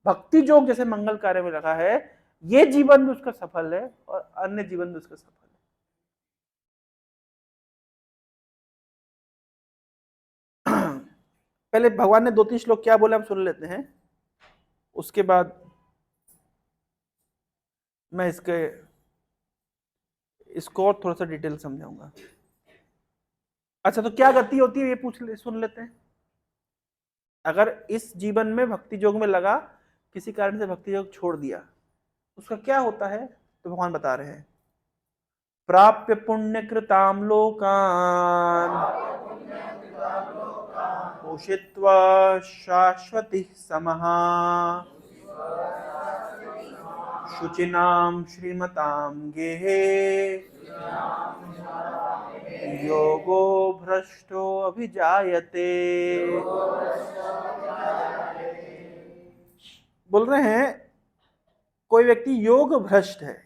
भक्ति योग जैसे मंगल कार्य में लगा है, ये जीवन भी उसका सफल है और अन्य जीवन भी उसका सफल है। पहले भगवान ने 2-3 श्लोक क्या बोले हम सुन लेते हैं, उसके बाद मैं इसको और थोड़ा सा डिटेल समझाऊंगा। अच्छा, तो क्या गति होती है ये सुन लेते हैं। अगर इस जीवन में भक्ति योग में लगा, किसी कारण से भक्ति योग छोड़ दिया, उसका क्या होता है? तो भगवान बता रहे हैं, प्राप्य पुण्य कृताम लोकान उषित्वा शाश्वती समहा शुचिनाम श्रीमताम गेहे योगो भ्रष्टो अभिजायते। बोल रहे हैं कोई व्यक्ति योग भ्रष्ट है।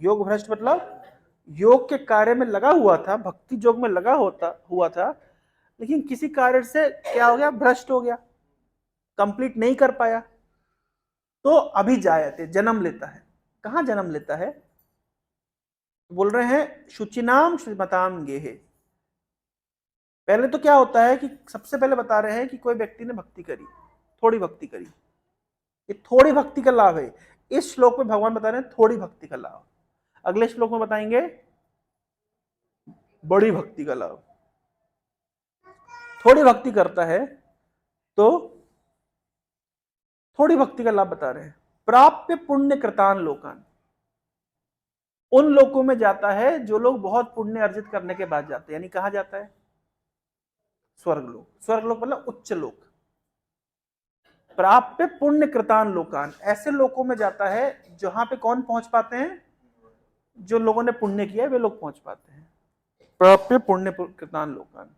योग भ्रष्ट मतलब योग के कार्य में लगा हुआ था, भक्ति योग में लगा हुआ था, लेकिन किसी कार्य से क्या हो गया, भ्रष्ट हो गया, कंप्लीट नहीं कर पाया, तो अभिजायते, जन्म लेता है। कहां जन्म लेता है? बोल रहे हैं शुचिनाम श्रीमताम गेहे। पहले तो क्या होता है कि सबसे पहले बता रहे हैं कि कोई व्यक्ति ने भक्ति करी, थोड़ी भक्ति करी, ये थोड़ी भक्ति का लाभ है। इस श्लोक में भगवान बता रहे हैं थोड़ी भक्ति का लाभ, अगले श्लोक में बताएंगे बड़ी भक्ति का लाभ। थोड़ी भक्ति करता है तो थोड़ी भक्ति का लाभ बता रहे हैं। प्राप्य पुण्य कृतान लोकान, उन लोकों में जाता है जो लोग बहुत पुण्य अर्जित करने के बाद जाते हैं। यानी कहां जाता है? स्वर्गलोक। स्वर्गलोक मतलब उच्च लोक। प्राप्य पुण्य कृतान लोकान, ऐसे लोकों में जाता है जहां पे कौन पहुंच पाते हैं? जो लोगों ने पुण्य किया है वे लोग पहुंच पाते हैं। प्राप्य पुण्य कृतान लोकान।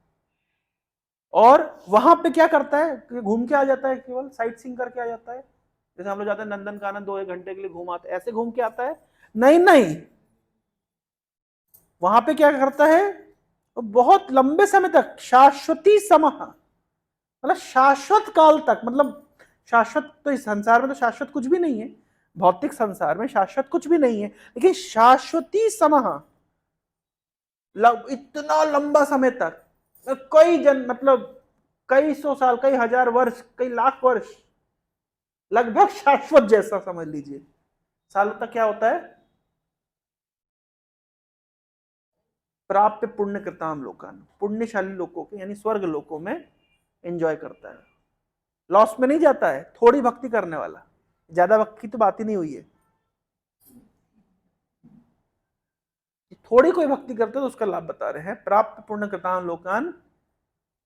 और वहां पे क्या करता है, घूम के आ जाता है, केवल साइट सीइंग करके आ जाता है। जैसे हम लोग जाते हैं नंदन कानन 2 एक घंटे के लिए घूम आते, ऐसे घूम के आता है? नहीं नहीं, वहां पे क्या करता है, बहुत लंबे समय तक, शाश्वती समः, मतलब शाश्वत काल तक, मतलब शाश्वत तो इस संसार में तो शाश्वत कुछ भी नहीं है, भौतिक संसार में शाश्वत कुछ भी नहीं है, लेकिन शाश्वती समः, इतना लंबा समय तक, कई जन, मतलब कई सौ साल, कई हजार वर्ष, कई लाख वर्ष, लगभग शाश्वत जैसा समझ लीजिए, सालों तक क्या होता है, प्राप्त पुण्य कृताम लोकान, पुण्यशाली लोगों के यानी स्वर्ग लोकों में एंजॉय करता है, लॉस में नहीं जाता है, थोड़ी भक्ति करने वाला, ज्यादा भक्ति की तो बात ही नहीं हुई है, थोड़ी कोई भक्ति करते तो उसका लाभ बता रहे हैं। प्राप्त पुण्य कृताम लोकान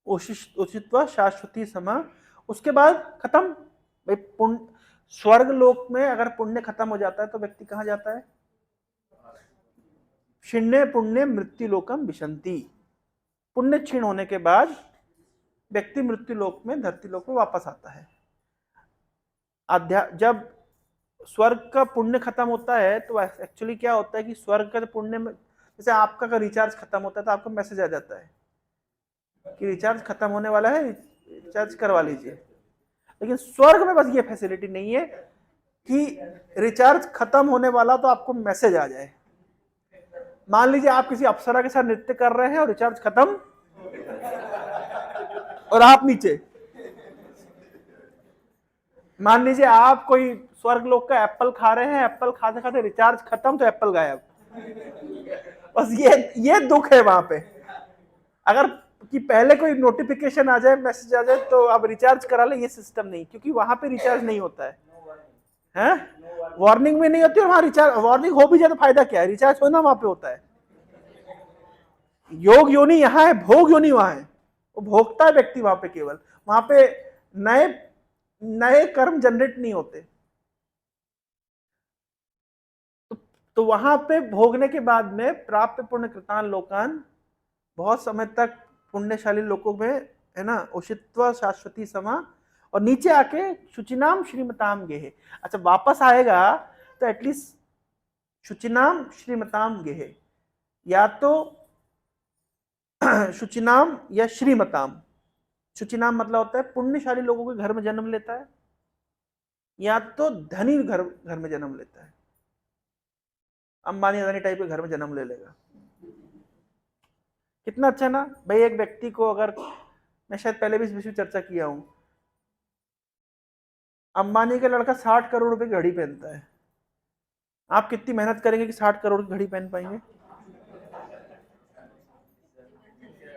उचित्वा शाश्वती समा, उसके बाद खत्म भाई पुण्य, स्वर्ग लोक में अगर पुण्य खत्म हो जाता है तो व्यक्ति कहां जाता है, क्षीणे पुण्य मृत्यु लोकम विशंति, पुण्य क्षीण होने के बाद व्यक्ति मृत्यु लोक में, धरती लोक में वापस आता है। जब स्वर्ग का पुण्य खत्म होता है तो एक्चुअली क्या होता है कि स्वर्ग का पुण्य में, जैसे आपका का रिचार्ज खत्म होता है तो आपको मैसेज आ जाता है कि रिचार्ज खत्म होने वाला है, रिचार्ज करवा लीजिए, लेकिन स्वर्ग में बस ये फैसिलिटी नहीं है कि रिचार्ज खत्म होने वाला तो आपको मैसेज आ जाए। मान लीजिए आप किसी अप्सरा के साथ नृत्य कर रहे हैं और रिचार्ज खत्म और आप नीचे, मान लीजिए आप कोई स्वर्ग लोक का एप्पल खा रहे हैं, एप्पल खाते खाते रिचार्ज खत्म तो एप्पल गायब, बस ये दुख है वहां पे। अगर कि पहले कोई नोटिफिकेशन आ जाए, मैसेज आ जाए तो आप रिचार्ज करा ले, ये सिस्टम नहीं, क्योंकि वहां पे रिचार्ज नहीं होता है, हैं? वार्निंग में नहीं होती, और वहां रिचार्ज, वार्निंग हो भी जाए तो फायदा क्या है, रिचार्ज होना वहां पे होता है। योग योनि यहाँ है, भोग योनि वहां है, वो भोगता है व्यक्ति वहां पे, केवल वहां पे नए नए कर्म जनरेट नहीं होते। तो वहां पे भोगने के बाद में प्राप्त पुण्य कृतान लोकान, बहुत समय तक पुण्यशाली लोगों में, है ना, उषित्व शाश्वती समा, और नीचे आके शुचिनाम श्रीमताम गेहे, अच्छा वापस आएगा तो एटलीस्ट शुचिनाम श्रीमताम गेहे, या तो शुचिनाम या श्रीमताम, शुचिनाम मतलब होता है पुण्यशाली लोगों के घर में जन्म लेता है, या तो धनी घर में जन्म लेता है, अंबानी अदानी टाइप के घर में जन्म ले लेगा। कितना अच्छा ना भाई, एक व्यक्ति को, अगर मैं शायद पहले भी इस विषय में चर्चा किया हूं, अंबानी का लड़का 60 करोड़ रुपए की घड़ी पहनता है, आप कितनी मेहनत करेंगे कि 60 करोड़ की घड़ी पहन पाएंगे?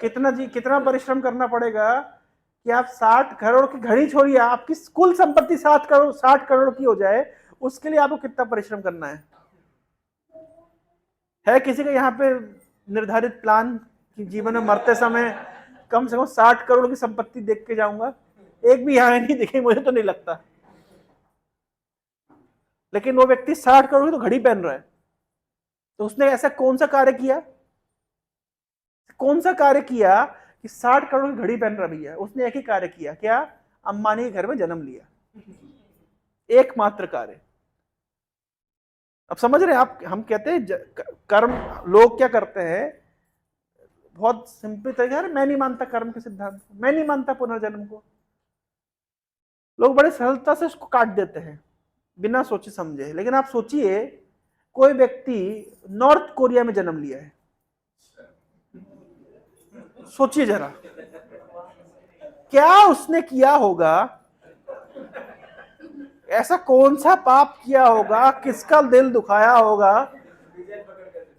कितना परिश्रम करना पड़ेगा कि आप 60 करोड़ की घड़ी छोड़िए, आपकी कुल संपत्ति 60 करोड़ की हो जाए, उसके लिए आपको कितना परिश्रम करना है किसी का यहाँ पे निर्धारित प्लान कि जीवन में मरते समय कम से कम 60 करोड़ की संपत्ति देख के जाऊंगा? एक भी यहाँ नहीं दिखे, मुझे तो नहीं लगता। लेकिन वो व्यक्ति 60 करोड़ की तो घड़ी पहन रहा है, तो उसने ऐसा कौन सा कार्य किया कि 60 करोड़ की घड़ी पहन रहा भैया? उसने एक ही कार्य किया, क्या? अंबानी के घर में जन्म लिया, एकमात्र कार्य। अब समझ रहे हैं आप, हम कहते हैं कर्म, लोग क्या करते हैं, बहुत सिंपल तरीका है, मैं नहीं मानता कर्म के सिद्धांत, मैं नहीं मानता पुनर्जन्म को, लोग बड़े सरलता से इसको काट देते हैं बिना सोचे समझे। लेकिन आप सोचिए, कोई व्यक्ति नॉर्थ कोरिया में जन्म लिया है, सोचिए जरा क्या उसने किया होगा, ऐसा कौन सा पाप किया होगा, किसका दिल दुखाया होगा,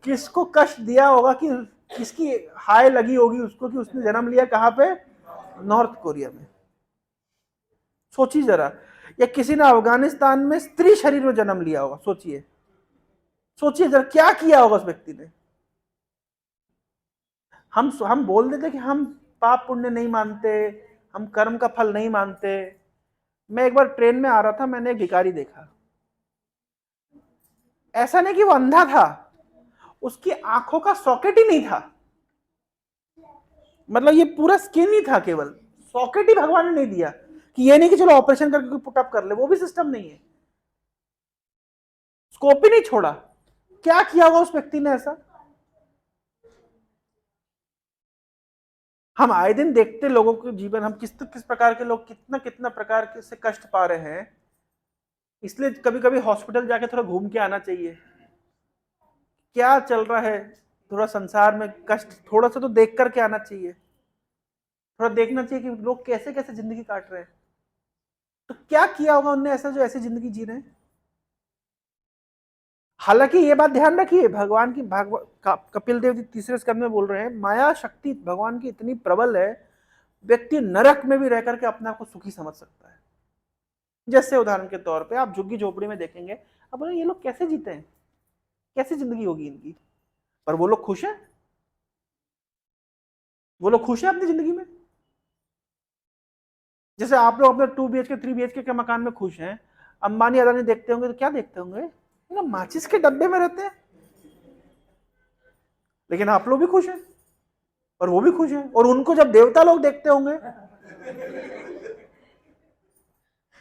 किसको कष्ट दिया होगा, कि किसकी हाय लगी होगी उसको कि उसने जन्म लिया कहां पे, नॉर्थ कोरिया में। सोचिए जरा, या किसी ने अफगानिस्तान में स्त्री शरीर में जन्म लिया होगा, सोचिए जरा क्या किया होगा उस व्यक्ति ने। हम बोल देते कि हम पाप पुण्य नहीं मानते, हम कर्म का फल नहीं मानते। मैं एक बार ट्रेन में आ रहा था, मैंने एक भिखारी देखा, ऐसा नहीं कि वो अंधा था, उसकी आंखों का सॉकेट ही नहीं था, मतलब ये पूरा स्किन ही था केवल, सॉकेट ही भगवान ने नहीं दिया कि ये नहीं कि चलो ऑपरेशन करके कोई पुटअप कर ले, वो भी सिस्टम नहीं है, स्कोप ही नहीं छोड़ा। क्या किया होगा उस व्यक्ति ने ऐसा? हम आए दिन देखते लोगों के जीवन, हम किस प्रकार के लोग कितना कितना प्रकार के से कष्ट पा रहे हैं। इसलिए कभी कभी हॉस्पिटल जाके थोड़ा घूम के आना चाहिए, क्या चल रहा है थोड़ा संसार में, कष्ट थोड़ा सा तो देख करके आना चाहिए, थोड़ा देखना चाहिए कि लोग कैसे कैसे जिंदगी काट रहे हैं। तो क्या किया होगा उनने ऐसा जो ऐसी जिंदगी जी रहे हैं? हालांकि ये बात ध्यान रखिए, भगवान की कपिल देव जी तीसरे स्कंद में बोल रहे हैं, माया शक्ति भगवान की इतनी प्रबल है, व्यक्ति नरक में भी रह करके अपने आप को सुखी समझ सकता है। जैसे उदाहरण के तौर पे आप झुग्गी झोपड़ी में देखेंगे, अब बोले ये लोग कैसे जीते हैं, कैसी जिंदगी होगी इनकी, पर वो लोग खुश हैं, वो लोग खुश हैं अपनी जिंदगी में। जैसे आप लोग अपने 2 BHK 3 BHK के मकान में खुश हैं, अंबानी अदानी देखते होंगे तो क्या देखते होंगे, ना माचिस के डब्बे में रहते हैं, लेकिन आप लोग भी खुश हैं और वो भी खुश हैं। और उनको जब देवता लोग देखते होंगे,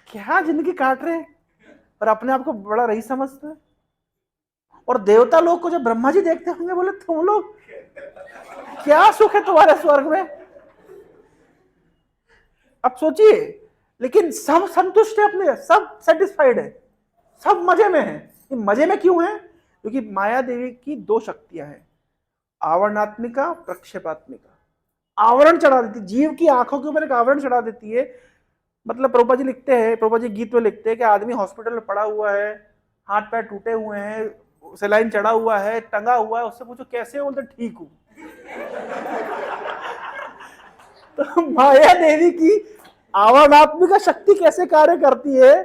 क्या जिंदगी काट रहे हैं और अपने आप को बड़ा रही समझते हैं। और देवता लोग को जब ब्रह्मा जी देखते होंगे, बोले तुम लोग क्या सुख है तुम्हारे स्वर्ग में। अब सोचिए, लेकिन सब संतुष्ट है अपने, सब सेटिस्फाइड है, सब मजे में है। ये मजे में क्यों है? क्योंकि माया देवी की 2 शक्तियां हैं, आवरणात्मिका, प्रक्षेपात्मिका। आवरण चढ़ा देती, जीव की आंखों के ऊपर एक आवरण चढ़ा देती है। मतलब प्रभुपा जी लिखते हैं, प्रभुपा जी गीत में लिखते हैं कि आदमी हॉस्पिटल में पड़ा हुआ है, हाथ पैर टूटे हुए हैं, सलाइन चढ़ा हुआ है, टंगा हुआ है, उससे पूछो कैसे हो, बोलते ठीक हूं। तो माया देवी की आवरणात्मिका शक्ति कैसे कार्य करती है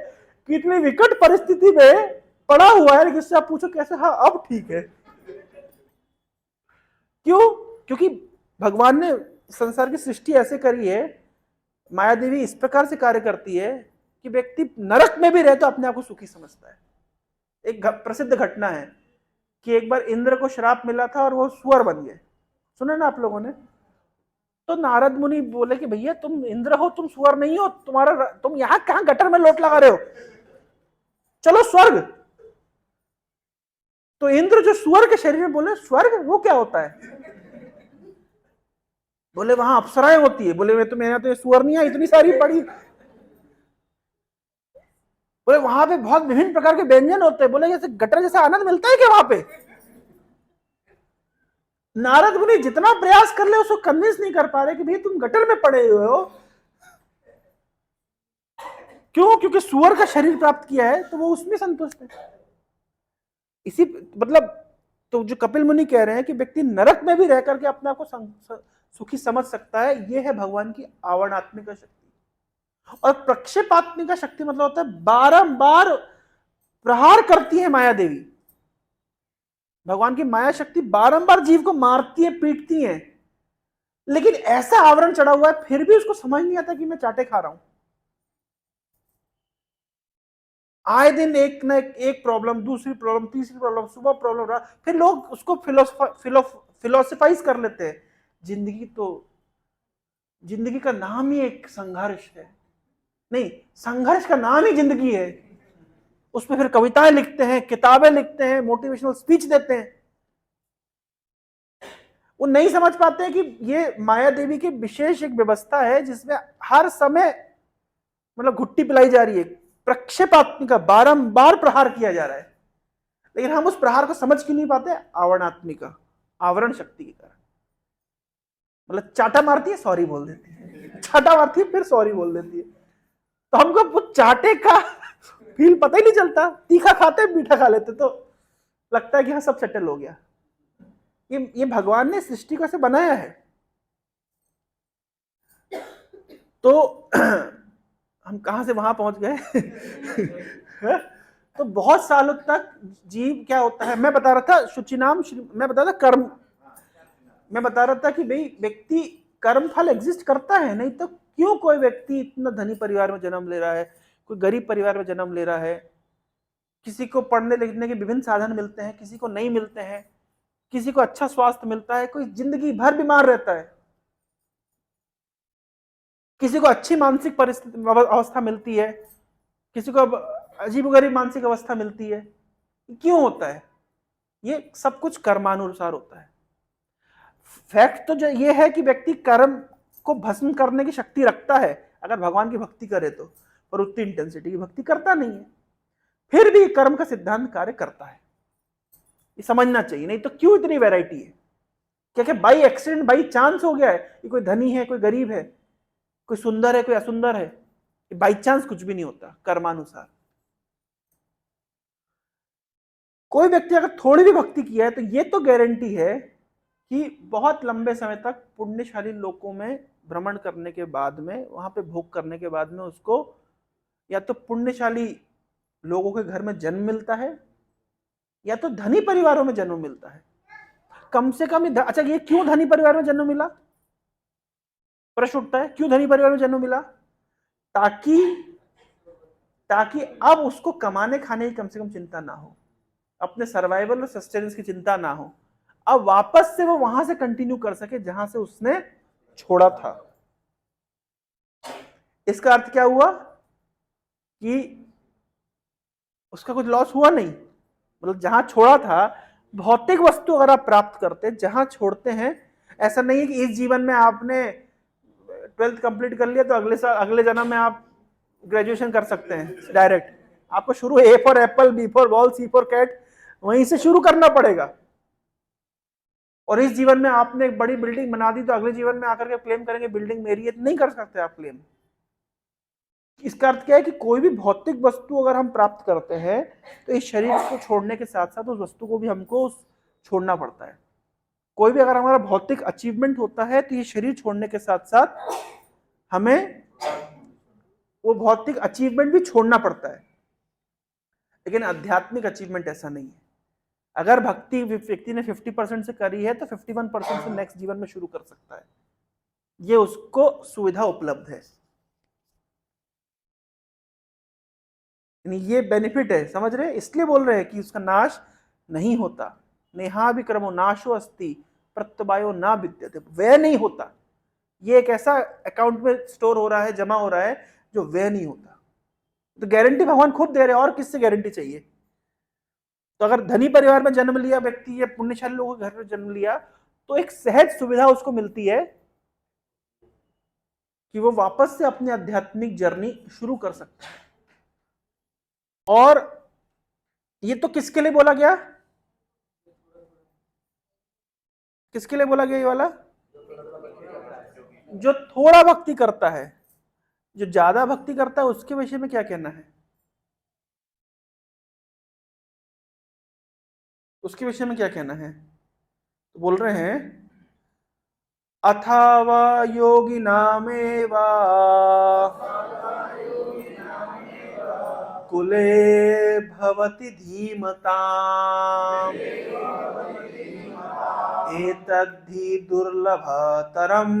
कि इतनी विकट परिस्थिति में पड़ा हुआ है, जिससे आप पूछो कैसे, हाँ अब ठीक है। क्यों? क्योंकि भगवान ने संसार की सृष्टि ऐसे करी है, माया देवी इस प्रकार से कार्य करती है कि व्यक्ति नरक में भी रहे तो अपने आप को सुखी समझता है। एक प्रसिद्ध घटना है कि एक बार इंद्र को श्राप मिला था और वो सुअर बन गए, सुना ना आप लोगों ने? तो नारद मुनि बोले कि भैया तुम इंद्र हो, तुम सुअर नहीं हो, तुम यहां कहां गटर में लोट लगा रहे हो, चलो स्वर्ग। तो इंद्र जो सुअर के शरीर में, बोले स्वर्ग वो क्या होता है? बोले वहां अप्सराएं होती है। बोले मैं तो, मेरा तो ये सुअर नहीं है, इतनी सारी पड़ी। बोले वहां पे बहुत विभिन्न प्रकार के व्यंजन होते हैं। बोले जैसे गटर जैसा आनंद मिलता है क्या वहां पे? नारद मुनि जितना प्रयास कर ले उसको कन्विंस नहीं कर पा रहे कि भाई तुम गटर में पड़े हुए हो। क्यों? क्योंकि सुअर का शरीर प्राप्त किया है तो वो उसमें संतुष्ट है। इसी मतलब, तो जो कपिल मुनि कह रहे हैं कि व्यक्ति नरक में भी रह करके अपने आप को सुखी समझ सकता है, यह है भगवान की आवरणात्मिका शक्ति। और प्रक्षेपात्मिका शक्ति मतलब होता है बारंबार प्रहार करती है माया देवी। भगवान की माया शक्ति बारंबार जीव को मारती है, पीटती है, लेकिन ऐसा आवरण चढ़ा हुआ है फिर भी उसको समझ नहीं आता कि मैं चाटे खा रहा हूं। आए दिन एक ना एक प्रॉब्लम, दूसरी प्रॉब्लम, तीसरी प्रॉब्लम, सुबह प्रॉब्लम रहा, फिर लोग उसको फिलोसफाइज कर लेते हैं। जिंदगी का नाम ही एक संघर्ष है। नहीं, संघर्ष का नाम ही जिंदगी है। उसमें फिर कविताएं लिखते हैं, किताबें लिखते हैं, मोटिवेशनल स्पीच देते हैं। वो नहीं समझ पाते हैं कि ये माया देवी की विशेष एक व्यवस्था है जिसमें हर समय मतलब घुट्टी पिलाई जा रही है, प्रक्षेपात्मिका बारंबार प्रहार किया जा रहा है, लेकिन हम उस प्रहार को समझ क्यों नहीं पाते? आवरणात्मिका, आवरण शक्ति की तरह। मतलब चाटा मारती है, सॉरी बोल देती है, चाटा मारती है, फिर सॉरी बोल देती है। तो हमको वो चाटे का फील पता ही नहीं चलता, तीखा खाते मीठा खा लेते तो लगता है कि हाँ सब सेटल हो गया। ये भगवान ने सृष्टि को ऐसे बनाया है। तो हम कहां से वहां पहुंच गए? तो बहुत सालों तक जीव क्या होता है, मैं बता रहा था शुचिनाम, मैं बता रहा था कर्म, मैं बता रहा था कि भाई व्यक्ति कर्म फल एग्जिस्ट करता है, नहीं तो क्यों कोई व्यक्ति इतना धनी परिवार में जन्म ले रहा है, कोई गरीब परिवार में जन्म ले रहा है, किसी को पढ़ने लिखने के विभिन्न साधन मिलते हैं, किसी को नहीं मिलते हैं, किसी को अच्छा स्वास्थ्य मिलता है, कोई जिंदगी भर बीमार रहता है। किसी को अच्छी मानसिक परिस्थिति अवस्था मिलती है, किसी को अजीबोगरीब मानसिक अवस्था मिलती है। क्यों होता है? ये सब कुछ कर्मानुसार होता है। फैक्ट तो जो ये है कि व्यक्ति कर्म को भस्म करने की शक्ति रखता है अगर भगवान की भक्ति करे तो, पर उतनी इंटेंसिटी की भक्ति करता नहीं है। फिर भी कर्म का सिद्धांत कार्य करता है, ये समझना चाहिए। नहीं तो क्यों इतनी वैरायटी है? क्या बाई एक्सीडेंट, बाई चांस हो गया है कि कोई धनी है, कोई गरीब है, कोई सुंदर है, कोई असुंदर है? बाई चांस कुछ भी नहीं होता, कर्मानुसार। कोई व्यक्ति अगर थोड़ी भी भक्ति किया है तो ये तो गारंटी है कि बहुत लंबे समय तक पुण्यशाली लोकों में भ्रमण करने के बाद में, वहां पे भोग करने के बाद में उसको या तो पुण्यशाली लोगों के घर में जन्म मिलता है या तो धनी परिवारों में जन्म मिलता है। कम से कम अच्छा, ये क्यों धनी परिवार में जन्म मिला? प्रश्न उठता है, क्यों धनी परिवार में जन्म मिला? ताकि अब उसको कमाने खाने की कम से कम चिंता ना हो, अपने सर्वाइवल और सस्टेनेंस की चिंता ना हो, अब वापस से वो वहां से कंटिन्यू कर सके जहां से उसने छोड़ा था। इसका अर्थ क्या हुआ कि उसका कुछ लॉस हुआ नहीं, मतलब जहां छोड़ा था, भौतिक वस्तु अगर आप प्राप्त करते जहां छोड़ते हैं, ऐसा नहीं है कि इस जीवन में आपने 12th कंप्लीट कर लिया तो अगले जन्म में आप ग्रेजुएशन कर सकते हैं डायरेक्ट। आपको शुरू A for apple, B for ball, C for cat, वहीं से शुरू करना पड़ेगा। और इस जीवन में आपने एक बड़ी बिल्डिंग बना दी तो अगले जीवन में आकर के क्लेम करेंगे बिल्डिंग मेरी है, नहीं कर सकते आप क्लेम। इसका अर्थ क्या है कि कोई भी भौतिक वस्तु अगर हम प्राप्त करते हैं तो इस शरीर को छोड़ने के साथ साथ उस वस्तु को भी हमको छोड़ना पड़ता है। कोई भी अगर हमारा भौतिक अचीवमेंट होता है तो ये शरीर छोड़ने के साथ साथ हमें वो भौतिक अचीवमेंट भी छोड़ना पड़ता है। लेकिन आध्यात्मिक अचीवमेंट ऐसा नहीं है। अगर भक्ति व्यक्ति ने 50% से करी है तो 51% से नेक्स्ट जीवन में शुरू कर सकता है, ये उसको सुविधा उपलब्ध है। ये बेनिफिट है, समझ रहे हैं? इसलिए बोल रहे हैं कि उसका नाश नहीं होता। नेहा विक्रमो नाशो अस्ति प्रत्यवायो ना विद्यते, वह नहीं होता। ये एक ऐसा अकाउंट में स्टोर हो रहा है, जमा हो रहा है, जो वह नहीं होता। तो गारंटी भगवान खुद दे रहे हैं, और किससे गारंटी चाहिए? तो अगर धनी परिवार में जन्म लिया व्यक्ति या पुण्यशाली लोगों के घर में जन्म लिया तो एक सहज सुविधा उसको मिलती है कि वो वापस से अपनी आध्यात्मिक जर्नी शुरू कर सकता है। और ये तो किसके लिए बोला गया? किसके लिए बोला गया ये वाला? जो थोड़ा भक्ति करता है। जो ज्यादा भक्ति करता है उसके विषय में क्या कहना है? उसके विषय में क्या कहना है? तो बोल रहे हैं अथवा योगिनामेवा कुले भवति धीमताम् एतद्धि दुर्लभतरम्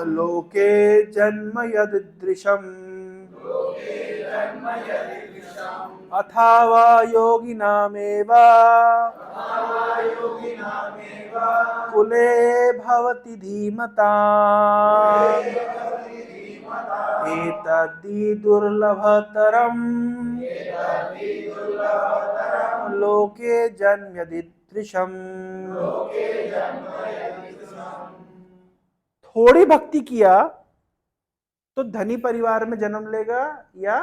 लोके जन्म यदृशम् अथवा योगिनामेव कुले भवति धीमताम् एतद्धि दुर्लभतरम् लोके जन्मयदृशम्। थोड़ी भक्ति किया तो धनी परिवार में जन्म लेगा या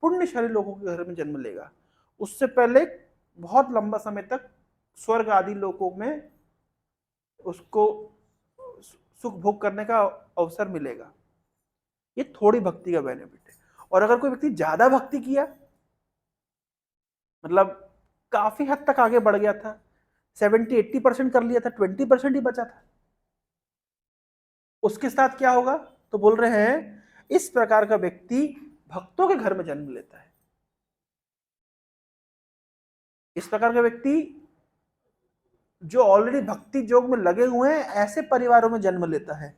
पुण्यशाली लोगों के घर में जन्म लेगा। उससे पहले बहुत लंबा समय तक स्वर्ग आदि लोकों में उसको सुख भोग करने का अवसर मिलेगा। ये थोड़ी भक्ति का बेनिफिट है। और अगर कोई व्यक्ति ज्यादा भक्ति किया, मतलब काफी हद तक आगे बढ़ गया था, 70-80% कर लिया था, 20% ही बचा था, उसके साथ क्या होगा? तो बोल रहे हैं इस प्रकार का व्यक्ति भक्तों के घर में जन्म लेता है। इस प्रकार का व्यक्ति जो ऑलरेडी भक्ति योग में लगे हुए हैं ऐसे परिवारों में जन्म लेता है।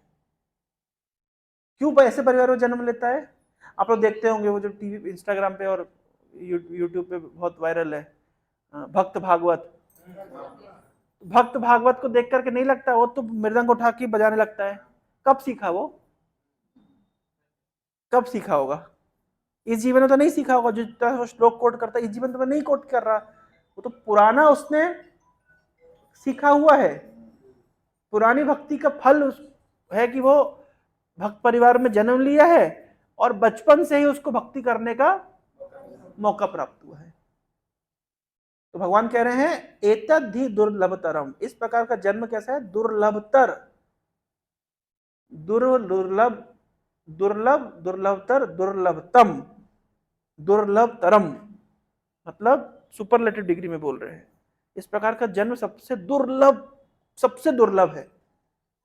क्यों ऐसे परिवारों में जन्म लेता है? आप लोग देखते होंगे वो जो टीवी, इंस्टाग्राम पे और यूट्यूब पे बहुत वायरल है, भक्त भागवत। भक्त भागवत को देख करके नहीं लगता वो तो मृदंग उठा के बजाने लगता है। कब सीखा वो? कब सीखा होगा? इस जीवन में तो नहीं सीखा होगा। जो वो श्लोक कोट करता है इस जीवन में नहीं कोट कर रहा, वो तो पुराना उसने सीखा हुआ है। पुरानी भक्ति का फल है कि वो भक्त परिवार में जन्म लिया है और बचपन से ही उसको भक्ति करने का मौका प्राप्त हुआ है। तो भगवान कह रहे हैं एतद्धि दुर्लभतरम, इस प्रकार का जन्म कैसा है? दुर्लभतर, दुर्लभ, दुर्लभ, दुर्लभतर, दुर्लभतम, दुर्लभतरम, मतलब सुपरलेटिव डिग्री में बोल रहे हैं। इस प्रकार का जन्म सबसे दुर्लभ, सबसे दुर्लभ है।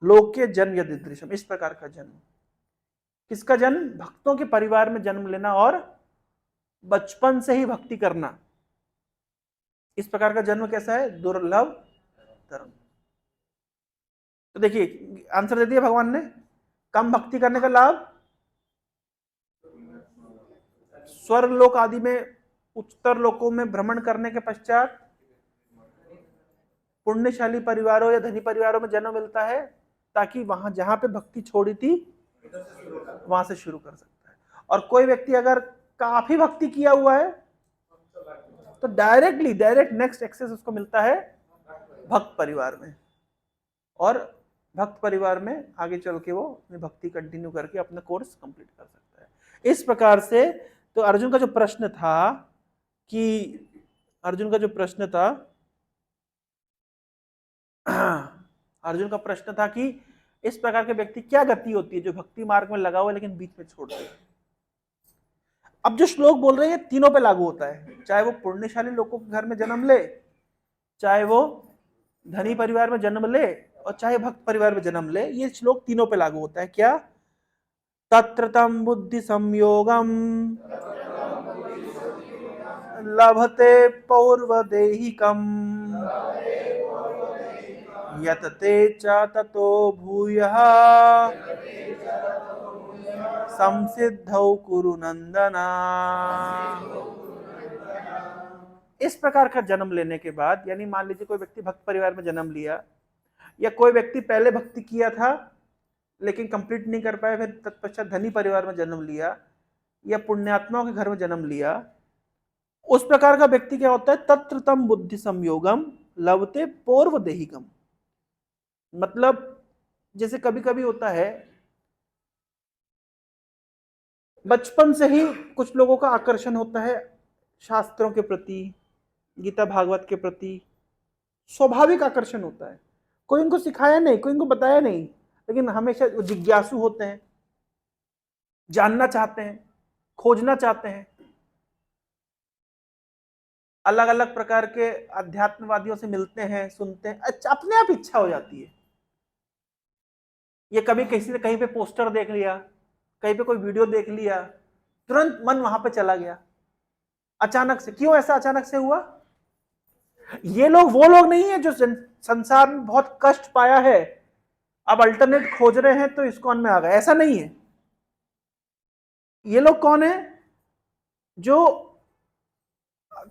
लोके जन्म यदृशम, इस प्रकार का जन्म। किसका जन्म? भक्तों के परिवार में जन्म लेना और बचपन से ही भक्ति करना, इस प्रकार का जन्म कैसा है? दुर्लभ धर्म। तो देखिए आंसर दे दिया भगवान ने। कम भक्ति करने का लाभ, स्वर्ग लोक आदि में, उच्चतर लोकों में भ्रमण करने के पश्चात पुण्यशाली परिवारों या धनी परिवारों में जन्म मिलता है, ताकि वहां जहां पे भक्ति छोड़ी थी वहां से शुरू कर सकता है। और कोई व्यक्ति अगर काफी भक्ति किया हुआ है तो डायरेक्ट नेक्स्ट एक्सेस उसको मिलता है भक्त परिवार में, और भक्त परिवार में आगे चल के वो अपनी भक्ति कंटिन्यू करके अपना कोर्स कंप्लीट कर सकता है। इस प्रकार से तो अर्जुन का जो प्रश्न था कि अर्जुन का प्रश्न था कि इस प्रकार के व्यक्ति क्या गति होती है जो भक्ति मार्ग में लगा हुआ है लेकिन बीच में छोड़ दे। अब जो श्लोक बोल रहे हैं तीनों पे लागू होता है, चाहे वो पुण्यशाली लोगों के घर में जन्म ले, चाहे वो धनी परिवार में जन्म ले, और चाहे भक्त परिवार में जन्म ले, ये श्लोक तीनों पे लागू होता है। क्या? तत्र तम बुद्धि संयोगम लभते पौर्वदेहिकम यत ते च ततो भूयः संसिद्धौ कुरु नंदना। इस प्रकार का जन्म लेने के बाद, यानी मान लीजिए कोई व्यक्ति भक्त परिवार में जन्म लिया, या कोई व्यक्ति पहले भक्ति किया था लेकिन कंप्लीट नहीं कर पाया, फिर तत्पश्चात धनी परिवार में जन्म लिया या पुण्यात्माओं के घर में जन्म लिया, उस प्रकार का व्यक्ति क्या होता है? तत्र तम बुद्धि संयोगम लभते पूर्व देहिकम। मतलब जैसे कभी कभी होता है बचपन से ही कुछ लोगों का आकर्षण होता है शास्त्रों के प्रति, गीता भागवत के प्रति, स्वाभाविक आकर्षण होता है। कोई उनको सिखाया नहीं, कोई उनको बताया नहीं, लेकिन हमेशा जिज्ञासु होते हैं, जानना चाहते हैं, खोजना चाहते हैं, अलग अलग प्रकार के अध्यात्मवादियों से मिलते हैं, सुनते हैं, अच्छा अपने आप इच्छा हो जाती है। ये कभी किसी ने कहीं पे पोस्टर देख लिया, कहीं पे कोई वीडियो देख लिया, तुरंत मन वहां पे चला गया अचानक से। क्यों ऐसा अचानक से हुआ? ये लोग वो लोग नहीं है जो संसार में बहुत कष्ट पाया है, अब अल्टरनेट खोज रहे हैं तो इस्कॉन में आ गए, ऐसा नहीं है। ये लोग कौन है? जो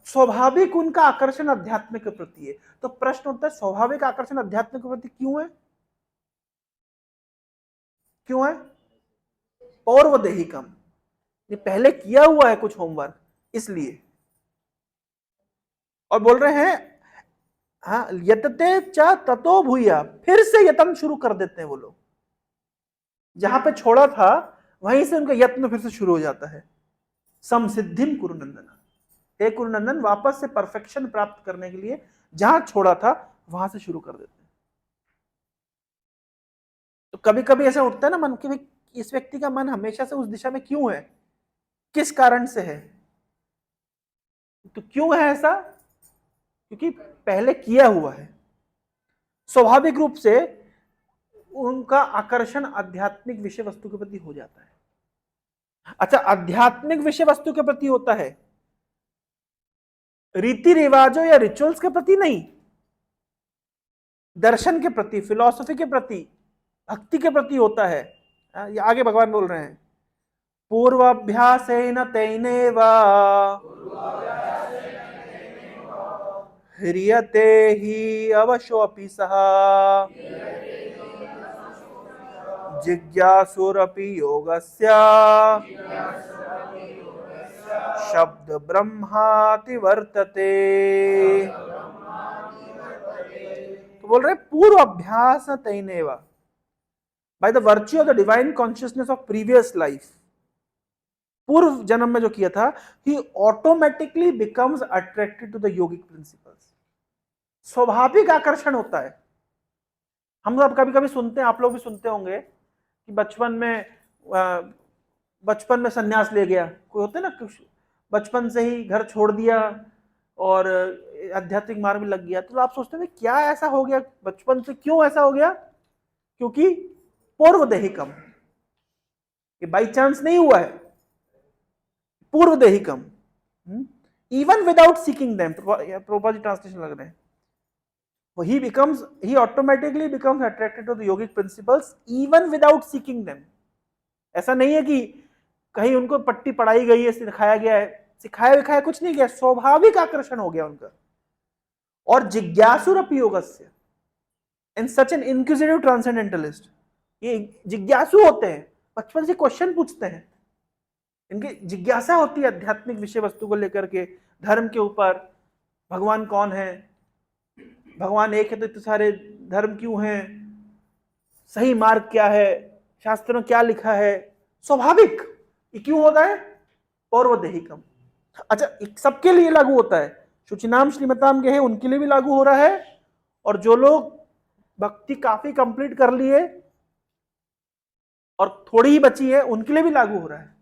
स्वाभाविक उनका आकर्षण अध्यात्म के प्रति है। तो प्रश्न होता है स्वाभाविक आकर्षण अध्यात्म के प्रति क्यों है? क्यों है? पौर्वदेहिकम, ये पहले किया हुआ है कुछ होमवर्क, इसलिए। और बोल रहे हैं हाँ यतते च ततो भूया, फिर से यत्न शुरू कर देते हैं वो लोग। जहां पे छोड़ा था वहीं से उनका यत्न फिर से शुरू हो जाता है। समसिद्धिम कुरुनंदन, हे कुरुनंदन वापस से परफेक्शन प्राप्त करने के लिए जहां छोड़ा था वहां से शुरू कर देते हैं। तो कभी कभी ऐसा उठता है ना मन के, इस व्यक्ति का मन हमेशा से उस दिशा में क्यों है, किस कारण से है? तो क्यों है ऐसा? क्योंकि पहले किया हुआ है। स्वाभाविक रूप से उनका आकर्षण आध्यात्मिक विषय वस्तु के प्रति हो जाता है। अच्छा, आध्यात्मिक विषय वस्तु के प्रति होता है, रीति रिवाजों या रिचुअल्स के प्रति नहीं, दर्शन के प्रति, फिलॉसफी के प्रति, भक्ति के प्रति होता है। ये आगे भगवान बोल रहे हैं पूर्वाभ्यासेन तेनैव ह्रियते हि अवशोऽपि सः जिज्ञासुरपि योगस्य शब्द ब्रह्माति वर्तते। तो बोल रहे पूर्व अभ्यास तैनेव, by the virtue of the divine consciousness of previous life, पूर्व जन्म में जो किया था, he automatically becomes attracted to the yogic principles. स्वाभाविक आकर्षण होता है। हम सब कभी कभी सुनते हैं, आप लोग भी सुनते होंगे कि बचपन में सन्यास ले गया कोई, होते ना कुछ बचपन से ही घर छोड़ दिया और आध्यात्मिक मार्ग में लग गया। तो आप सोचते हैं क्या ऐसा हो गया बचपन से, क्यों ऐसा हो गया? क्योंकि पूर्व देहिकम, ये बाई चांस नहीं हुआ है, पूर्व देहिकम। Even without seeking them, proper translation लग रहे हैं, he automatically becomes attracted to the yogic principles even without seeking them। ऐसा नहीं है कि कहीं उनको पट्टी पढ़ाई गई है, सिखाया गया है, सिखाया विखाया कुछ नहीं गया, स्वाभाविक आकर्षण हो गया उनका। और जिज्ञासुरपि योगस्य, इन सच एन इंक्विजिटिव ट्रांसेंडेंटलिस्ट, ये जिज्ञासु होते हैं, बचपन से क्वेश्चन पूछते हैं, इनकी जिज्ञासा होती है आध्यात्मिक विषय वस्तु को लेकर के, धर्म के ऊपर, भगवान कौन है, भगवान एक है तो इतने सारे धर्म क्यों हैं, सही मार्ग क्या है, शास्त्रों में क्या लिखा है, स्वाभाविक। ये क्यों होता है? पूर्व देहिकम। अच्छा, सबके लिए लागू होता है, शुचिनाम श्रीमताम के है उनके लिए भी लागू हो रहा है, और जो लोग भक्ति काफी कंप्लीट कर लिए और थोड़ी ही बची है उनके लिए भी लागू हो रहा है।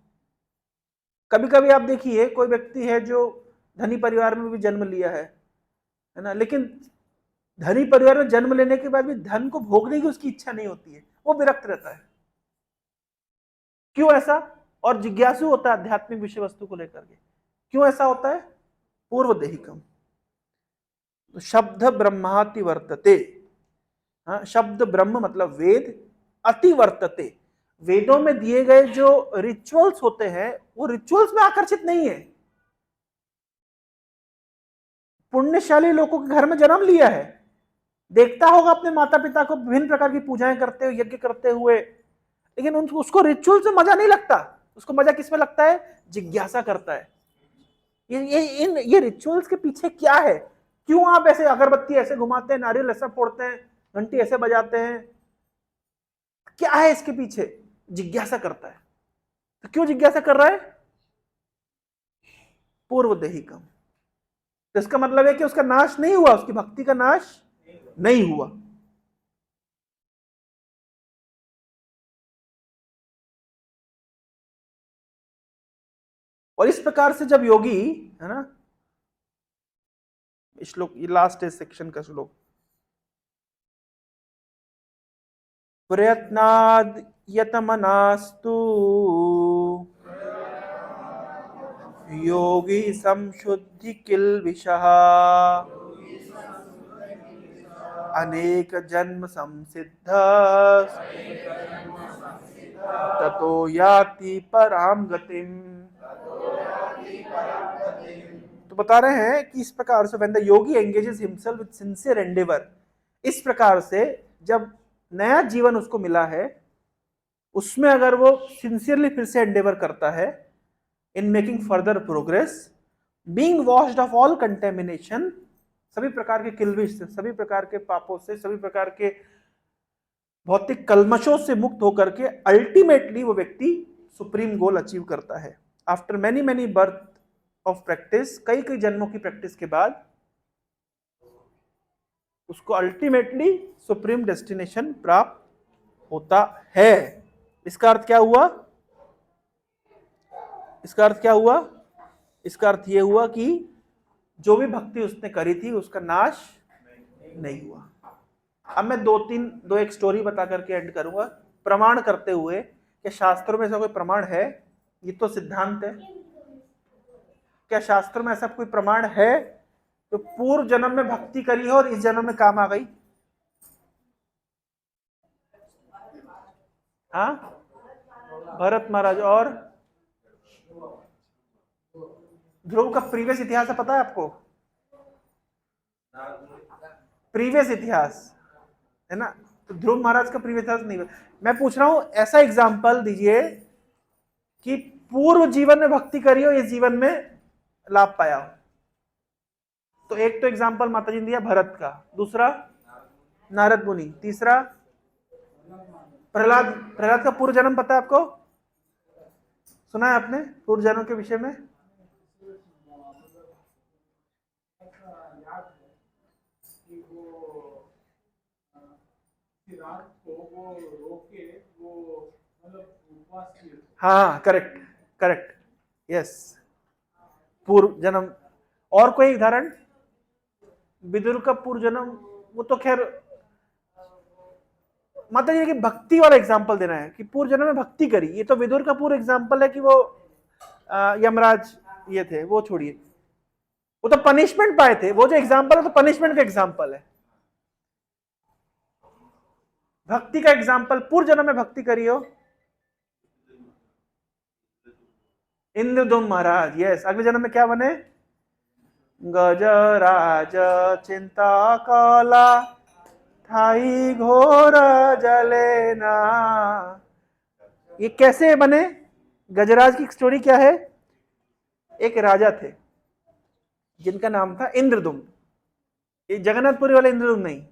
कभी कभी आप देखिए कोई व्यक्ति है जो धनी परिवार में भी जन्म लिया है ना, लेकिन धनी परिवार में जन्म लेने के बाद भी धन को भोगने की उसकी इच्छा नहीं होती है, वो विरक्त रहता है। क्यों ऐसा? और जिज्ञासु होता है आध्यात्मिक विषय वस्तु को लेकर के। क्यों ऐसा होता है? पूर्व देहिकम। तो शब्द ब्रह्माति वर्तते, हाँ, शब्द ब्रह्म मतलब वेद, अति वर्तते, वेदों में दिए गए जो रिचुअल्स होते हैं वो रिचुअल्स में आकर्षित नहीं है। पुण्यशाली लोगों के घर में जन्म लिया है, देखता होगा अपने माता पिता को विभिन्न प्रकार की पूजाएं करते हुए, यज्ञ करते हुए, लेकिन उसको रिचुअल से मजा नहीं लगता। उसको मजा किसमें लगता है? जिज्ञासा करता है, ये रिचुअल्स के पीछे क्या है, क्यों आप ऐसे अगरबत्ती ऐसे घुमाते हैं, नारियल ऐसा फोड़ते हैं, घंटी ऐसे बजाते हैं, क्या है इसके पीछे? जिज्ञासा करता है। तो क्यों जिज्ञासा कर रहा है? पूर्व देहिकम। तो इसका मतलब है कि उसका नाश नहीं हुआ, उसकी भक्ति का नाश नहीं हुआ। और इस प्रकार से जब योगी, है ना, श्लोक ये लास्ट है सेक्शन का श्लोक, प्रयत्नाद यतमनास्तु योगी संशुद्धि किल्बिषः अनेक जन्म संसिद्ध ततो याति पराम गतिम। तो बता रहे हैं कि इस प्रकार से when the Yogi engages himself with sincere Endeavour, इस प्रकार से जब नया जीवन उसको मिला है उसमें अगर वो सिंसियरली फिर से एंडेवर करता है in making further progress, being washed of all contamination, सभी प्रकार के किल्बिश से, सभी प्रकार के पापों से, सभी प्रकार के भौतिक कलमशों से मुक्त होकर के अल्टीमेटली वो व्यक्ति सुप्रीम गोल अचीव करता है। After many many birth of practice, कई कई जन्मों की प्रैक्टिस के बाद उसको अल्टीमेटली सुप्रीम डेस्टिनेशन प्राप्त होता है। इसका अर्थ क्या हुआ? इसका अर्थ क्या हुआ? इसका अर्थ यह हुआ कि जो भी भक्ति उसने करी थी उसका नाश नहीं हुआ। अब मैं दो एक स्टोरी बता करके एंड करूंगा, प्रमाण करते हुए कि शास्त्रों में ऐसा कोई प्रमाण है, ये तो सिद्धांत है, क्या शास्त्रों में ऐसा कोई प्रमाण है तो पूर्व जन्म में भक्ति करी है और इस जन्म में काम आ गई? हाँ, भरत महाराज और ध्रुव का प्रीवियस इतिहास पता है आपको? प्रीवियस इतिहास है ना, तो ध्रुव महाराज का प्रीवियस इतिहास नहीं। मैं पूछ रहा हूं ऐसा एग्जाम्पल दीजिए कि पूर्व जीवन में भक्ति करी हो, इस जीवन में लाभ पाया हो। तो एक तो एग्जाम्पल माता जी ने दिया भरत का, दूसरा नारद मुनि, तीसरा प्रहलाद। प्रहलाद का पूर्व जन्म पता है आपको? सुना है आपने पूर्व जन्म के विषय में? हाँ करेक्ट करेक्ट, यस, पूर्व जन्म। और कोई उदाहरण? विदुर का पूर्व जन्म, वो तो खैर माता जी की भक्ति वाला एग्जाम्पल देना है कि पूर्व जन्म में भक्ति करी, ये तो विदुर का पूर्व एग्जाम्पल है कि वो यमराज ये थे, वो छोड़िए, वो तो पनिशमेंट पाए थे। वो जो एग्जाम्पल है तो पनिशमेंट का एग्जाम्पल है। भक्ति का एग्जाम्पल पूर्व जन्म में भक्ति करी हो, इंद्रदुम्न महाराज, यस। अगले जन्म में क्या बने? गजराज चिंता काला थाई घोर जलेना। ये कैसे बने? गजराज की स्टोरी क्या है? एक राजा थे जिनका नाम था इंद्रदुम्न। ये जगन्नाथपुरी वाले इंद्रदुम्न नहीं,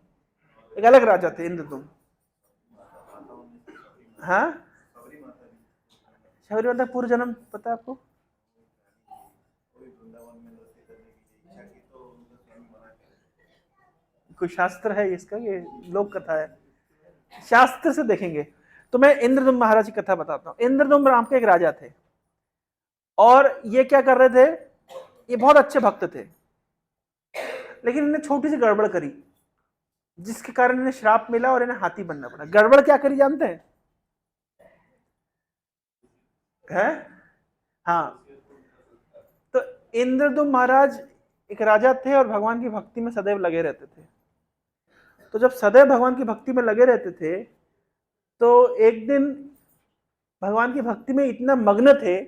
एक अलग राजा थे इंद्रदुम्न। हाँ, शबरी माता पूर्व जन्म पता है आपको? कोई शास्त्र है इसका, ये लोक कथा है? शास्त्र से देखेंगे तो मैं इंद्रदुम्न महाराज की कथा बताता हूँ। इंद्रदुम्न नाम के एक राजा थे, और ये क्या कर रहे थे, ये बहुत अच्छे भक्त थे, लेकिन इन्हें छोटी सी गड़बड़ करी जिसके कारण इन्हें श्राप मिला और इन्हें हाथी बनना पड़ा। गड़बड़ क्या करी जानते हैं? है? हाँ, तो इंद्रदुम्न महाराज एक राजा थे और भगवान की भक्ति में सदैव लगे रहते थे। तो जब सदैव भगवान की भक्ति में लगे रहते थे, तो एक दिन भगवान की भक्ति में इतना मग्न थे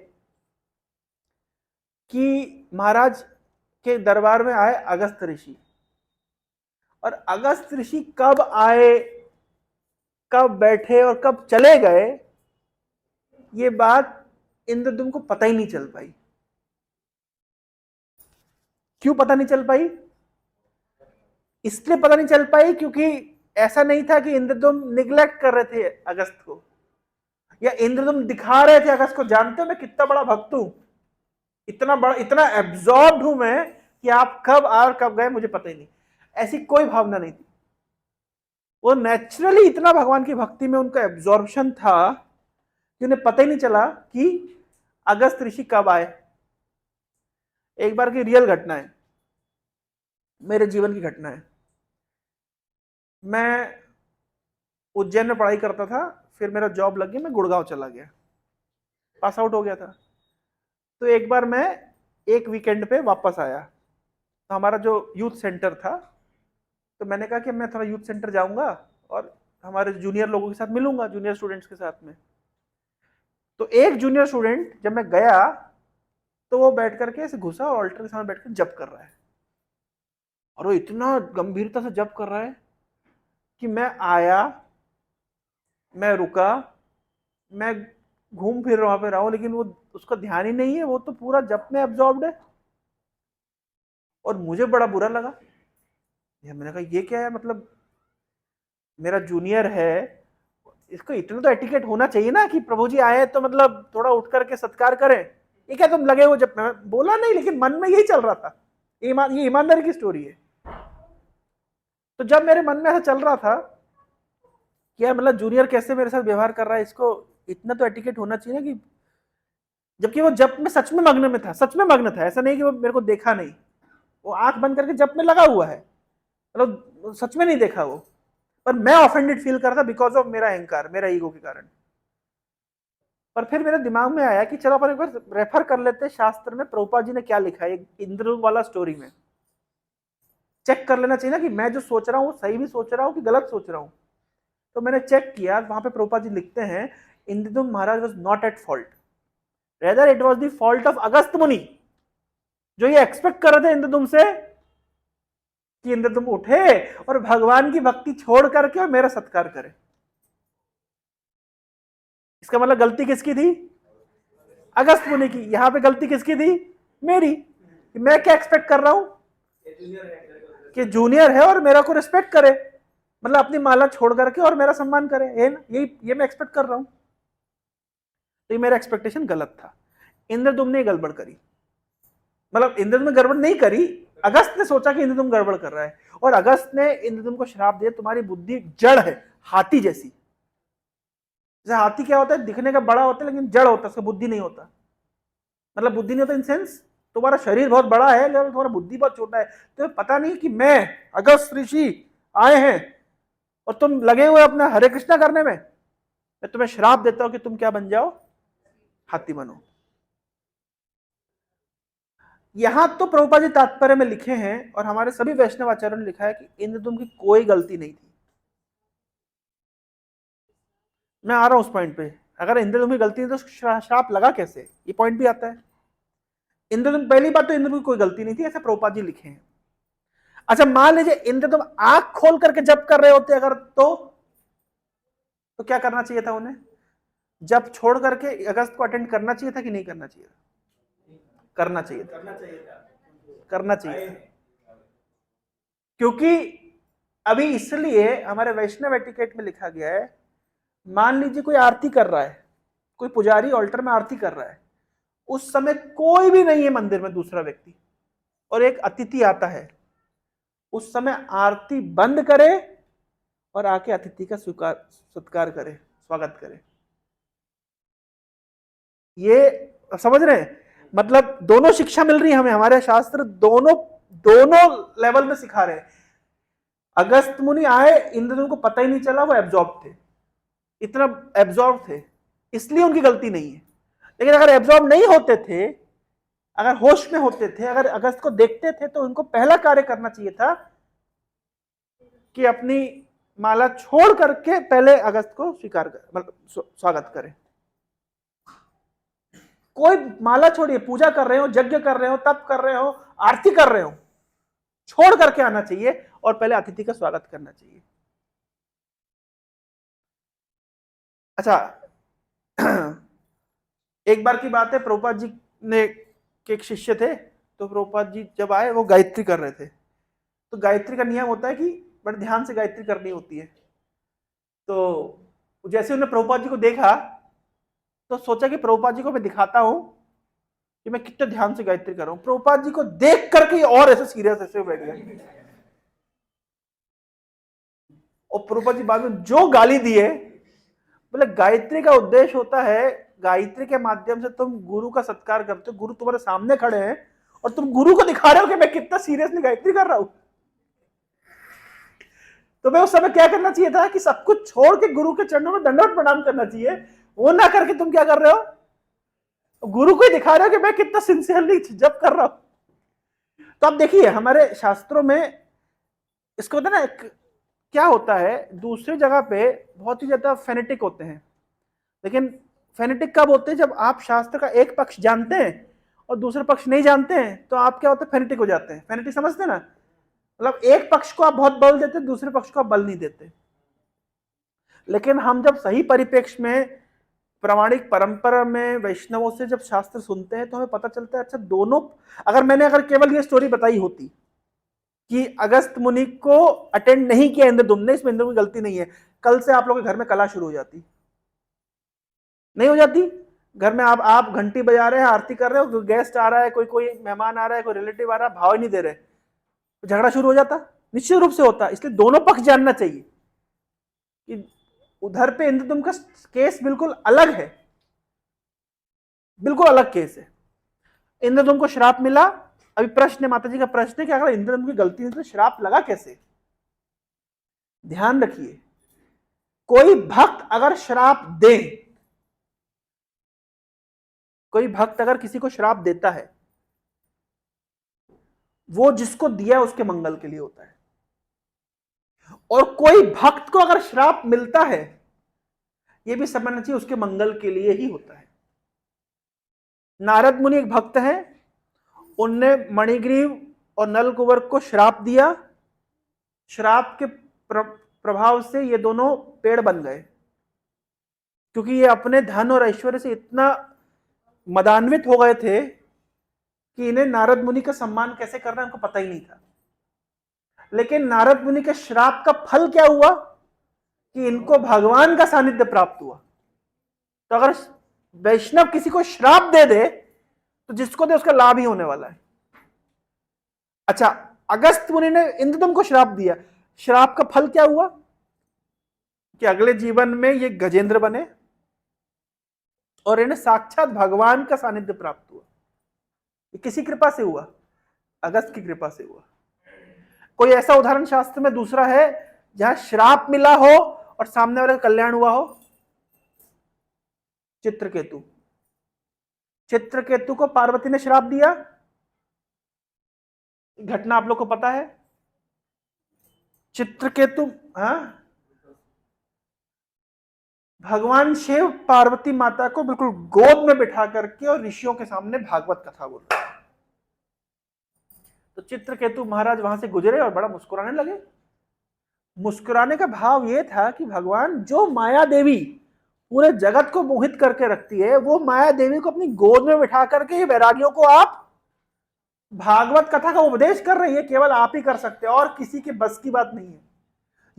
कि महाराज के दरबार में आए अगस्त ऋषि। और अगस्त ऋषि कब आए, कब बैठे और कब चले गए, ये बात इंद्रदुम्न को पता ही नहीं चल पाई। क्यों पता नहीं चल पाई? इसलिए पता नहीं चल पाई क्योंकि ऐसा नहीं था कि इंद्रदुम्न निग्लेक्ट कर रहे थे अगस्त को, या इंद्रदुम्न दिखा रहे थे अगस्त को, जानते हो मैं कितना बड़ा भक्त हूं, इतना बड़ा, इतना एब्जॉर्ब्ड हूं मैं कि आप कब आए और कब गए मुझे पता ही नहीं। ऐसी कोई भावना नहीं थी। वो नेचुरली इतना भगवान की भक्ति में उनका एब्जॉर्प्शन था कि उन्हें पता ही नहीं चला कि अगस्त ऋषि कब आए। एक बार की रियल घटना है, मेरे जीवन की घटना है। मैं उज्जैन में पढ़ाई करता था, फिर मेरा जॉब लग गया, मैं गुड़गांव चला गया, पास आउट हो गया था। तो एक बार मैं एक वीकेंड पे वापस आया, तो हमारा जो यूथ सेंटर था, तो मैंने कहा कि मैं थोड़ा यूथ सेंटर जाऊंगा और हमारे जूनियर लोगों के साथ मिलूंगा, जूनियर स्टूडेंट्स के साथ में। तो एक जूनियर स्टूडेंट जब मैं गया तो वो बैठ करके ऐसे घुसा और ऑल्टर के सामने बैठ कर जप कर रहा है, और वो इतना गंभीरता से जप कर रहा है कि मैं आया, मैं रुका, मैं घूम फिर वहां पे रहा हूं, लेकिन वो उसका ध्यान ही नहीं है, वो तो पूरा जप में एब्जॉर्ब्ड है। और मुझे बड़ा बुरा लगा, मैंने कहा ये क्या है, मतलब मेरा जूनियर है, इसको इतना तो एटिकेट होना चाहिए ना कि प्रभु जी आए तो मतलब थोड़ा उठ करके सत्कार करें। ये क्या तुम लगे हो? जब मैं बोला नहीं, लेकिन मन में यही चल रहा था। ये ईमानदारी की स्टोरी है। तो जब मेरे मन में ऐसा चल रहा था कि यार मतलब जूनियर कैसे मेरे साथ व्यवहार कर रहा है, इसको इतना तो एटिकेट होना चाहिए ना, कि जबकि वो जप में सच में मग्न में था, सच में मग्न था, ऐसा नहीं कि वो मेरे को देखा नहीं, वो आंख बंद करके जप में लगा हुआ है, मतलब सच में नहीं देखा वो। पर मैं ऑफेंडेड फील कर रहा था बिकॉज ऑफ मेरा अहंकार, मेरा ईगो के कारण। पर फिर मेरे दिमाग में आया कि चलो अपन एक बार रेफर कर लेते हैं शास्त्र में प्रभुपाद जी ने क्या लिखा है इंद्र वाला स्टोरी में, चेक कर लेना चाहिए ना कि मैं जो सोच रहा हूँ सही भी सोच रहा हूँ कि गलत सोच रहा हूँ। तो मैंने चेक किया, वहां पे प्रभुपाद जी लिखते हैं Indradyumna Maharaj was not at fault, rather it was the fault of Agastya Muni, जो ये एक्सपेक्ट कर रहे थे इंद्रदुम्न से कि इंद्रदुम्न उठे और भगवान की भक्ति छोड़ करके और मेरा सत्कार करे। इसका मतलब गलती किसकी थी? अगस्त मुनि की। यहां पे गलती किसकी थी? मेरी। मैं क्या एक्सपेक्ट कर रहा हूं कि जूनियर है और मेरा को रिस्पेक्ट करे, मतलब अपनी माला छोड़ करके और मेरा सम्मान करे, है ना? ये मैं एक्सपेक्ट कर रहा हूं। तो ये मेरा एक्सपेक्टेशन गलत था। इंद्रदुम्न ने गड़बड़ करी, मतलब इंद्रदुम्न ने गड़बड़ नहीं करी, अगस्त ने सोचा कि इंद्रदुम्न गड़बड़ कर रहा है, और अगस्त ने इंद्रदुम्न को श्राप दिया, तुम्हारी बुद्धि जड़ है, हाथी जैसी। जैसे हाथी क्या होता है, दिखने का बड़ा होता है लेकिन जड़ होता है, उसका बुद्धि नहीं होता। मतलब बुद्धि नहीं होता इन सेंस, तुम्हारा शरीर बहुत बड़ा है लेकिन तुम्हारा बुद्धि बहुत छोटा है। तुम्हें पता नहीं कि मैं अगस्त ऋषि आए हैं और तुम लगे हुए अपना हरे कृष्णा करने में। मैं तुम्हें श्राप देता हूं कि तुम क्या बन जाओ? हाथी बनो। यहां तो प्रभुपाद जी तात्पर्य में लिखे हैं और हमारे सभी वैष्णव आचार्यों ने लिखा है कि इंद्रदुम्न की कोई गलती नहीं थी। मैं आ रहा हूं उस पॉइंट पे। अगर इंद्रदुम्न की गलती नहीं तो श्राप लगा कैसे, ये पॉइंट भी आता है। इंद्रदुम्न, पहली बात तो इंद्रदुम्न की कोई गलती नहीं थी, ऐसा प्रभुपाद जी लिखे हैं। अच्छा, मान लीजिए इंद्रदुम्न आंख खोल करके जप कर रहे होते अगर, तो क्या करना चाहिए था उन्हें? जब छोड़ करके अगस्त को अटेंड करना चाहिए था कि नहीं करना चाहिए? करना चाहिए था, करना चाहिए था। क्योंकि अभी इसलिए हमारे वैष्णव एटिकेट में लिखा गया है, मान लीजिए कोई आरती कर रहा है, कोई पुजारी ऑल्टर में आरती कर रहा है, उस समय कोई भी नहीं है मंदिर में दूसरा व्यक्ति, और एक अतिथि आता है, उस समय आरती बंद करे और आके अतिथि का सत्कार करे, स्वागत करे। ये समझ रहे हैं? मतलब दोनों शिक्षा मिल रही है हमें, हमारे शास्त्र दोनों लेवल में सिखा रहे हैं। अगस्त मुनि आए, इंद्रदुम्न को पता ही नहीं चला, वो एब्जॉर्ब थे, इतना एब्जॉर्ब थे, इसलिए उनकी गलती नहीं है। लेकिन अगर एब्जॉर्ब नहीं होते थे, अगर होश में होते थे, अगर अगस्त को देखते थे, तो उनको पहला कार्य करना चाहिए था कि अपनी माला छोड़ करके पहले अगस्त को स्वीकार कर, मतलब स्वागत करें। कोई माला छोड़िए, पूजा कर रहे हो, यज्ञ कर रहे हो, तप कर रहे हो, आरती कर रहे हो, छोड़ करके आना चाहिए और पहले अतिथि का स्वागत करना चाहिए। अच्छा, एक बार की बात है, प्रभुपाद जी ने के एक शिष्य थे, तो प्रभुपाद जी जब आए, वो गायत्री कर रहे थे। तो गायत्री का नियम होता है कि बड़े ध्यान से गायत्री करनी होती है। तो जैसे उन्होंने प्रभुपाद जी को देखा, तो सोचा कि प्रभुपाद जी को मैं दिखाता हूं कि मैं कितने ध्यान से गायत्री कर रहा हूं। प्रभुपाद जी को देख करके और ऐसे सीरियस ऐसे बैठ गए, और प्रभुपाद जी बाद में जो गाली दिए, बोले गायत्री का उद्देश्य होता है, गायत्री के माध्यम से तुम गुरु का सत्कार करते हो, गुरु तुम्हारे सामने खड़े हैं और तुम गुरु को दिखा रहे हो कि मैं कितना सीरियसली गायत्री कर रहा हूं। तो मैं उस समय क्या करना चाहिए था कि सब कुछ छोड़ के गुरु के चरणों में दंडवत प्रणाम करना चाहिए। वो ना करके तुम क्या कर रहे हो, गुरु को ही दिखा रहे हो कि मैं कितना सिंसियरली जप कर रहा हूं। तो आप देखिए हमारे शास्त्रों में इसको होता है ना, क्या होता है, दूसरी जगह पे बहुत ही ज्यादा फेनेटिक होते हैं, लेकिन फेनेटिक कब होते हैं? जब आप शास्त्र का एक पक्ष जानते हैं और दूसरा पक्ष नहीं जानते हैं, तो आप क्या होते हैं, फेनेटिक हो जाते हैं। फेनेटिक समझते हैं ना, मतलब एक पक्ष को आप बहुत बल देते, दूसरे पक्ष को आप बल नहीं देते। लेकिन हम जब सही परिप्रेक्ष्य में, प्रामाणिक परंपरा में, वैष्णवों से जब शास्त्र सुनते हैं, तो हमें पता चलता है अच्छा दोनों, अगर केवल ये स्टोरी बताई होती कि अगस्त मुनि को अटेंड नहीं किया इंद्रदुम्न ने, इसमें इंद्रदुम्न की गलती नहीं है, कल से आप लोगों के घर में कला शुरू हो जाती, नहीं हो जाती? घर में आप घंटी बजा रहे हैं, आरती कर रहे हो, गेस्ट आ रहा है, कोई मेहमान आ रहा है, कोई रिलेटिव आ रहा है, भाव ही नहीं दे रहे, तो झगड़ा शुरू हो जाता, निश्चित रूप से होता। इसलिए दोनों पक्ष जानना चाहिए कि उधर पे इंद्रदुम्न का केस बिल्कुल अलग है, बिल्कुल अलग केस है। इंद्रदुम्न को श्राप मिला। अभी प्रश्न है, माता जी का प्रश्न है कि अगर इंद्रदुम्न की गलती नहीं तो श्राप लगा कैसे? ध्यान रखिए, कोई भक्त अगर श्राप दे, कोई भक्त अगर किसी को श्राप देता है, वो जिसको दिया उसके मंगल के लिए होता है। और कोई भक्त को अगर श्राप मिलता है, यह भी समझना चाहिए उसके मंगल के लिए ही होता है। नारद मुनि एक भक्त हैं, उनने मणिग्रीव और नलकुबर को श्राप दिया श्राप के प्रभाव से ये दोनों पेड़ बन गए, क्योंकि ये अपने धन और ऐश्वर्य से इतना मदान्वित हो गए थे कि इन्हें नारद मुनि का सम्मान कैसे करना है उनको पता ही नहीं था। लेकिन नारद मुनि के श्राप का फल क्या हुआ कि इनको भगवान का सानिध्य प्राप्त हुआ। तो अगर वैष्णव किसी को श्राप दे दे तो जिसको दे उसका लाभ ही होने वाला है। अच्छा, अगस्त मुनि ने इंद्रदम्न को श्राप दिया, श्राप का फल क्या हुआ कि अगले जीवन में ये गजेंद्र बने और इन्हें साक्षात भगवान का सानिध्य प्राप्त हुआ। ये किसी कृपा से हुआ? अगस्त की कृपा से हुआ। कोई ऐसा उदाहरण शास्त्र में दूसरा है जहां श्राप मिला हो और सामने वाले का कल्याण हुआ हो? चित्रकेतु। चित्रकेतु को पार्वती ने श्राप दिया, घटना आप लोग को पता है। चित्रकेतु, हाँ, भगवान शिव पार्वती माता को बिल्कुल गोद में बिठा करके और ऋषियों के सामने भागवत कथा बोल रहे। तो चित्रकेतु महाराज वहां से गुजरे और बड़ा मुस्कुराने लगे। मुस्कुराने का भाव यह था कि भगवान, जो माया देवी पूरे जगत को मोहित करके रखती है, वो माया देवी को अपनी गोद में बिठा करके वैरागियों को आप भागवत कथा का उपदेश कर रही है, केवल आप ही कर सकते हैं और किसी के बस की बात नहीं है।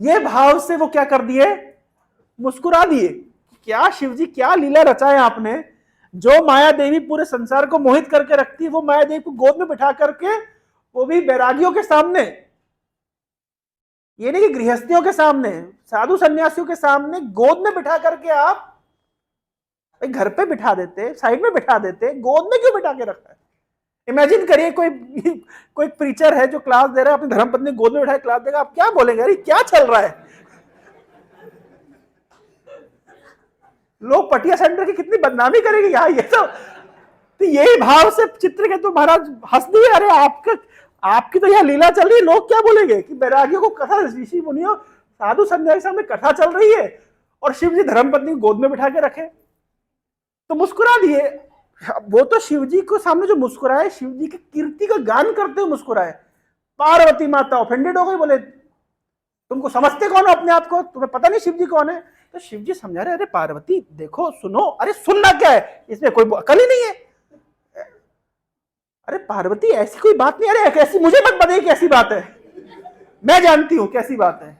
ये भाव से वो क्या कर दिए? मुस्कुरा दिए। क्या शिव जी, क्या लीला रचाए आपने। जो माया देवी पूरे संसार को मोहित करके रखती है, वो माया देवी को गोद में बिठा करके, वो भी वैरागियों के सामने, ये नहीं कि गृहस्थियों के सामने, साधु सन्यासियों के सामने गोद में बिठा करके आप घर पे बिठा देते, साइड में बिठा देते, गोद में क्यों बिठा के रखा है? इमेजिन करिए कोई प्रीचर है जो क्लास दे रहा है, अपनी धर्मपत्नी गोद में बिठा क्लास देगा, आप क्या बोलेंगे? अरे क्या चल रहा है? लोग पटिया सेंटर की कितनी बदनामी करेंगे यहाँ। ये तो यही भाव से चित्रकेतु महाराज हंस दिए। अरे आपकी तो यहाँ लीला चल रही है, लोग क्या बोलेंगे कि वैरागियों को कथा, ऋषि मुनियों साधु संन्यासी सामने कथा चल रही है और शिव जी धर्मपत्नी गोद में बिठा के रखे, तो मुस्कुरा दिए। वो तो शिव जी को सामने जो मुस्कुराए, शिव जी की कीर्ति का गान करते हुए मुस्कुराए। पार्वती माता ऑफेंडेड हो गई, बोले तुमको समझते कौन हो अपने आप को, तुम्हें पता नहीं शिव जी कौन है? तो शिव जी समझा रहे, अरे पार्वती देखो, सुनो। अरे सुनना क्या है, इसमें कोई अकल ही नहीं है। अरे पार्वती ऐसी कोई बात नहीं, अरे कैसी, मुझे मत बताइए कैसी बात है, मैं जानती हूं कैसी बात है।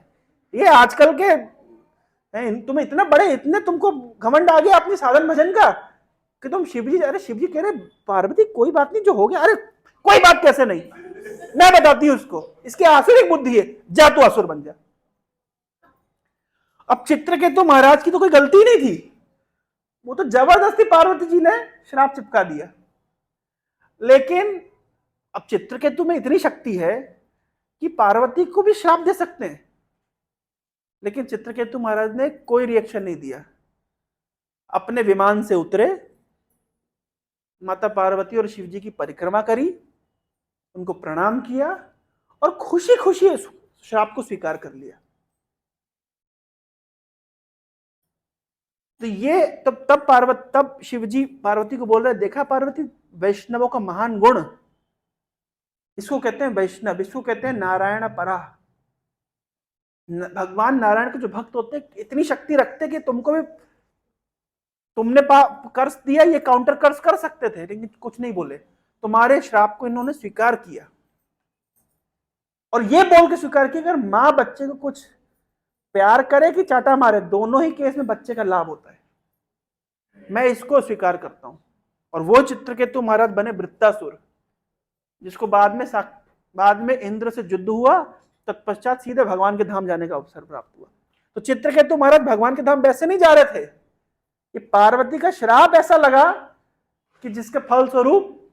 ये आजकल के तुम इतना बड़े, इतने तुमको घमंड आ गया अपनी साधन भजन का कि तुम शिव जी, अरे शिव जी कह रहे पार्वती कोई बात नहीं, जो हो गया। अरे कोई बात कैसे नहीं, मैं बताती हूं उसको, इसकी आसुरिक बुद्धि है, जा तू असुर बन जा। अब चित्रकेतु महाराज की तो कोई गलती नहीं थी, वो तो जबरदस्ती पार्वती जी ने श्राप चिपका दिया। लेकिन अब चित्रकेतु में इतनी शक्ति है कि पार्वती को भी श्राप दे सकते हैं, लेकिन चित्रकेतु महाराज ने कोई रिएक्शन नहीं दिया। अपने विमान से उतरे, माता पार्वती और शिव जी की परिक्रमा करी, उनको प्रणाम किया और खुशी खुशी श्राप को स्वीकार कर लिया। तो ये तब शिव जी पार्वती को बोल रहे, देखा पार्वती, वैष्णवों का महान गुण, इसको कहते हैं वैष्णव, इसको कहते हैं नारायण परा। भगवान नारायण के जो भक्त होते हैं इतनी शक्ति रखते कि तुमको भी, तुमने कर्ज दिया, ये काउंटर कर्ज कर सकते थे, लेकिन कुछ नहीं बोले। तुम्हारे श्राप को इन्होंने स्वीकार किया और ये बोल के स्वीकार किया, अगर मां बच्चे को कुछ प्यार करे कि चाटा मारे, दोनों ही केस में बच्चे का लाभ होता है। मैं इसको स्वीकार करता हूं। और वो चित्रकेतु महाराज बने वृत्तासुर, जिसको बाद में इंद्र से युद्ध हुआ, तत्पश्चात सीधे भगवान के धाम जाने का अवसर प्राप्त हुआ। तो चित्रकेतु महाराज भगवान के धाम वैसे नहीं जा रहे थे, कि पार्वती का श्राप ऐसा लगा कि जिसके फल स्वरूप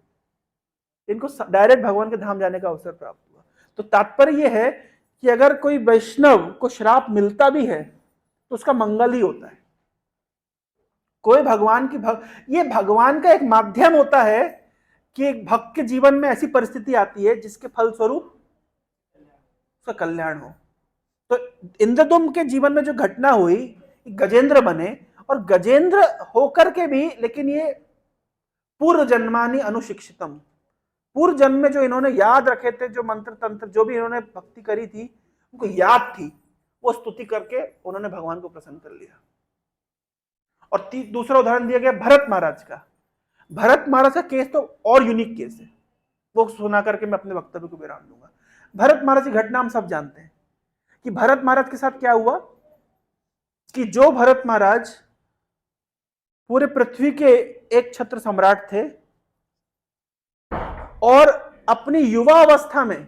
इनको डायरेक्ट भगवान के धाम जाने का अवसर प्राप्त हुआ। तो तात्पर्य यह है कि अगर कोई वैष्णव को श्राप मिलता भी है तो उसका मंगल ही होता है। कोई भगवान की ये भगवान का एक माध्यम होता है कि एक भक्त के जीवन में ऐसी परिस्थिति आती है जिसके फल स्वरूप उसका कल्याण हो। तो इंद्रदुम्न के जीवन में जो घटना हुई, गजेंद्र बने, और गजेंद्र होकर के भी, लेकिन ये पूर्व जन्मानि अनुशिक्षितम, पूर्व जन्म में जो इन्होंने याद रखे थे, जो मंत्र तंत्र जो भी इन्होंने भक्ति करी थी, उनको याद थी, वो स्तुति करके उन्होंने भगवान को प्रसन्न कर लिया। और दूसरा उदाहरण दिया गया भरत महाराज का। भरत महाराज का केस तो और यूनिक केस है, वो सुना करके मैं अपने वक्तव्य को विराम दूंगा। भरत महाराज की घटना हम सब जानते हैं कि भरत महाराज के साथ क्या हुआ कि जो भरत महाराज पूरे पृथ्वी के एक छत्र सम्राट थे और अपनी युवा अवस्था में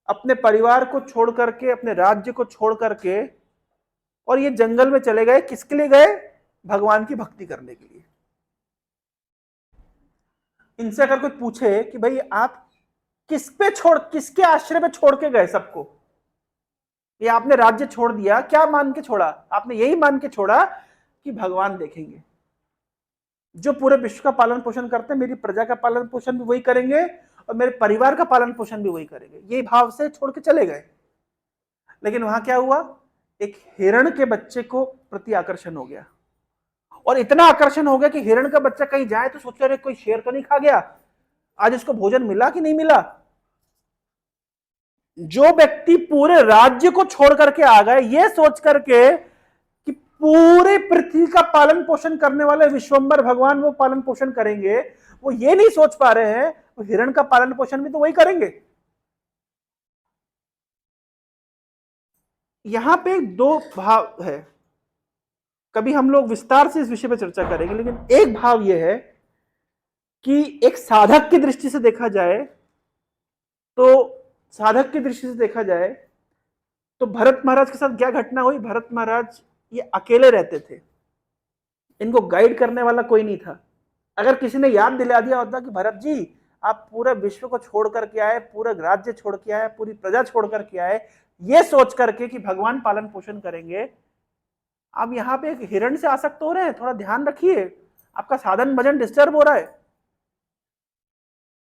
अपने परिवार को छोड़ करके, अपने राज्य को छोड़ करके और ये जंगल में चले गए, किसके लिए गए? भगवान की भक्ति करने के लिए। इनसे अगर कोई पूछे कि भाई आप किसके आश्रय पे छोड़ के गए सबको, ये आपने राज्य छोड़ दिया, क्या मान के छोड़ा? आपने यही मान के छोड़ा कि भगवान देखेंगे, जो पूरे विश्व का पालन पोषण करते हैं, मेरी प्रजा का पालन पोषण भी वही करेंगे और मेरे परिवार का पालन पोषण भी वही करेंगे, यही भाव से छोड़ के चले गए। लेकिन वहां क्या हुआ? एक हिरण के बच्चे को प्रति आकर्षण हो गया, और इतना आकर्षण हो गया कि हिरण का बच्चा कहीं जाए तो सोच रहे कोई शेर तो नहीं खा गया, आज इसको भोजन मिला कि नहीं मिला। जो व्यक्ति पूरे राज्य को छोड़ करके आ गए ये सोच करके कि पूरे पृथ्वी का पालन पोषण करने वाले विश्वंभर भगवान वो पालन पोषण करेंगे, वो ये नहीं सोच पा रहे हैं वो हिरण का पालन पोषण भी तो वही करेंगे। यहां पे दो भाव है, कभी हम लोग विस्तार से इस विषय पर चर्चा करेंगे, लेकिन एक भाव यह है कि एक साधक की दृष्टि से देखा जाए तो भरत महाराज के साथ क्या घटना हुई? भरत महाराज ये अकेले रहते थे, इनको गाइड करने वाला कोई नहीं था। अगर किसी ने याद दिला दिया होता कि भरत जी आप पूरे विश्व को छोड़ करके आए, पूरा राज्य छोड़ के आए, पूरी प्रजा छोड़ करके आए, ये सोच करके कि भगवान पालन पोषण करेंगे, आप यहां पे एक हिरण से आसक्त हो रहे हैं, थोड़ा ध्यान रखिए, आपका साधन भजन डिस्टर्ब हो रहा है।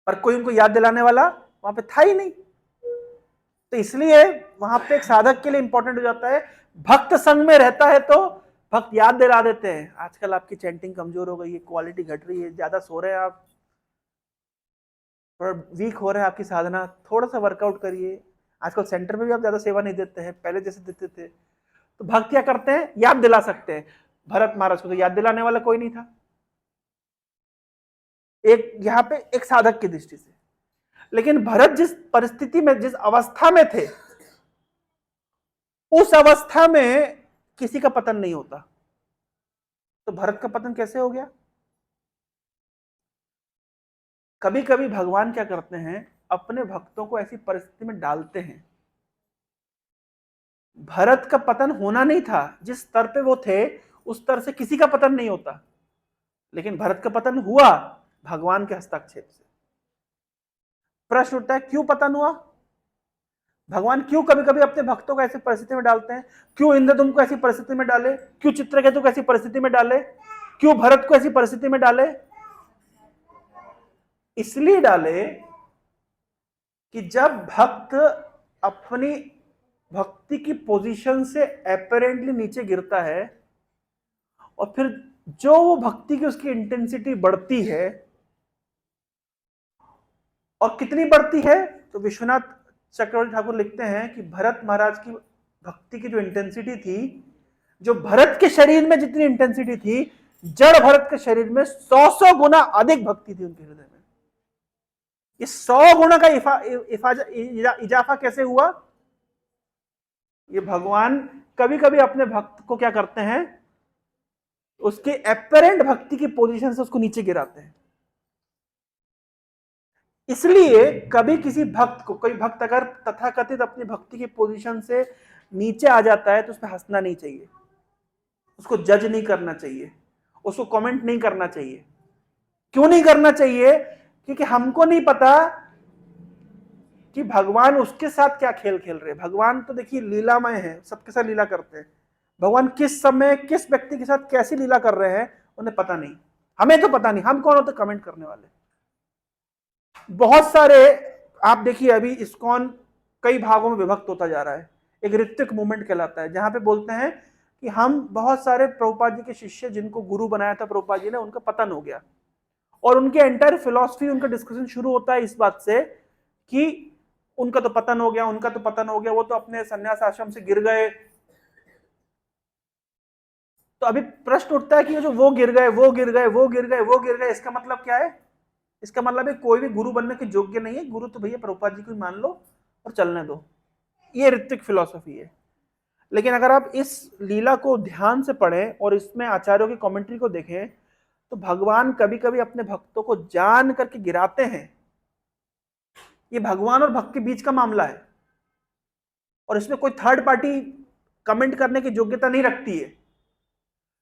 पर कोई उनको याद दिलाने वाला वहां पे था ही नहीं, तो इसलिए वहां पे एक साधक के लिए इंपॉर्टेंट हो जाता है, भक्त संग में रहता है तो भक्त याद दिला देते हैं, आजकल आपकी चैंटिंग कमजोर हो गई है, क्वालिटी घट रही है, ज्यादा सो रहे हैं आप, थोड़ा वीक हो रहा है आपकी साधना, थोड़ा सा वर्कआउट करिए। आजकल सेंटर में भी आप ज्यादा सेवा नहीं देते हैं, पहले जैसे देते थे। तो भक्त क्या करते हैं? याद दिला सकते हैं। भरत महाराज को तो याद दिलाने वाला कोई नहीं था, एक यहां पे एक साधक की दृष्टि से। लेकिन भरत जिस परिस्थिति में, जिस अवस्था में थे, उस अवस्था में किसी का पतन नहीं होता, तो भरत का पतन कैसे हो गया? कभी कभी भगवान क्या करते हैं, अपने भक्तों को ऐसी परिस्थिति में डालते हैं। भरत का पतन होना नहीं था, जिस स्तर पे वो थे उस स्तर से किसी का पतन नहीं होता, लेकिन भरत का पतन हुआ भगवान के हस्तक्षेप से। प्रश्न उठता है क्यों पतन हुआ? भगवान क्यों कभी कभी अपने भक्तों को ऐसी परिस्थिति में डालते हैं? क्यों इंद्रदुम्न को ऐसी परिस्थिति में डाले? क्यों चित्रकेतु को ऐसी परिस्थिति में डाले? क्यों भरत को ऐसी परिस्थिति में डाले? इसलिए डाले कि जब भक्त अपनी भक्ति की पोजीशन से एपरेंटली नीचे गिरता है और फिर जो वो भक्ति की उसकी इंटेंसिटी बढ़ती है, और कितनी बढ़ती है, तो विश्वनाथ चक्रवर्ती ठाकुर लिखते हैं कि भरत महाराज की भक्ति की जो इंटेंसिटी थी, जो भरत के शरीर में जितनी इंटेंसिटी थी, जड़ भरत के शरीर में 100 गुना अधिक भक्ति थी उनके हृदय में। ये 100 गुना का इजाफा कैसे हुआ? ये भगवान कभी कभी अपने भक्त को क्या करते हैं, उसके एपरेंट भक्ति की पोजीशन से उसको नीचे गिराते हैं। इसलिए कभी किसी भक्त को, कोई भक्त अगर तथाकथित अपनी भक्ति की पोजीशन से नीचे आ जाता है तो उस पर हंसना नहीं चाहिए, उसको जज नहीं करना चाहिए, उसको कमेंट नहीं करना चाहिए। क्यों नहीं करना चाहिए? क्योंकि हमको नहीं पता कि भगवान उसके साथ क्या खेल खेल रहे हैं। भगवान तो देखिए लीलामय है, सबके साथ लीला करते हैं। भगवान किस समय किस व्यक्ति के साथ कैसी लीला कर रहे हैं उन्हें पता नहीं, हमें तो पता नहीं, हम कौन होते कमेंट करने वाले। बहुत सारे आप देखिए अभी इस्कॉन कई भागों में विभक्त होता जा रहा है, एक ऋत्विक मूवमेंट कहलाता है, जहां पे बोलते हैं कि हम बहुत सारे प्रभुपाद जी के शिष्य जिनको गुरु बनाया था प्रभुपाद जी ने, उनका पतन हो गया, और उनके एंटायर फिलॉसफी, उनका डिस्कशन शुरू होता है इस बात से कि उनका तो पतन हो गया, उनका तो पतन हो गया, वो तो अपने संन्यास आश्रम से गिर गए। तो अभी प्रश्न उठता है कि जो वो गिर गए, वो गिर गए, वो गिर गए, वो गिर गए, इसका मतलब क्या है? इसका मतलब है कोई भी गुरु बनने के योग्य नहीं है, गुरु तो भैया प्रभुपाद जी को ही मान लो और चलने दो। ये ऋत्विक फिलॉसफी है। लेकिन अगर आप इस लीला को ध्यान से पढ़ें और इसमें आचार्यों की कमेंट्री को देखें, तो भगवान कभी कभी अपने भक्तों को जान करके गिराते हैं। ये भगवान और भक्त के बीच का मामला है और इसमें कोई थर्ड पार्टी कमेंट करने की योग्यता नहीं रखती है,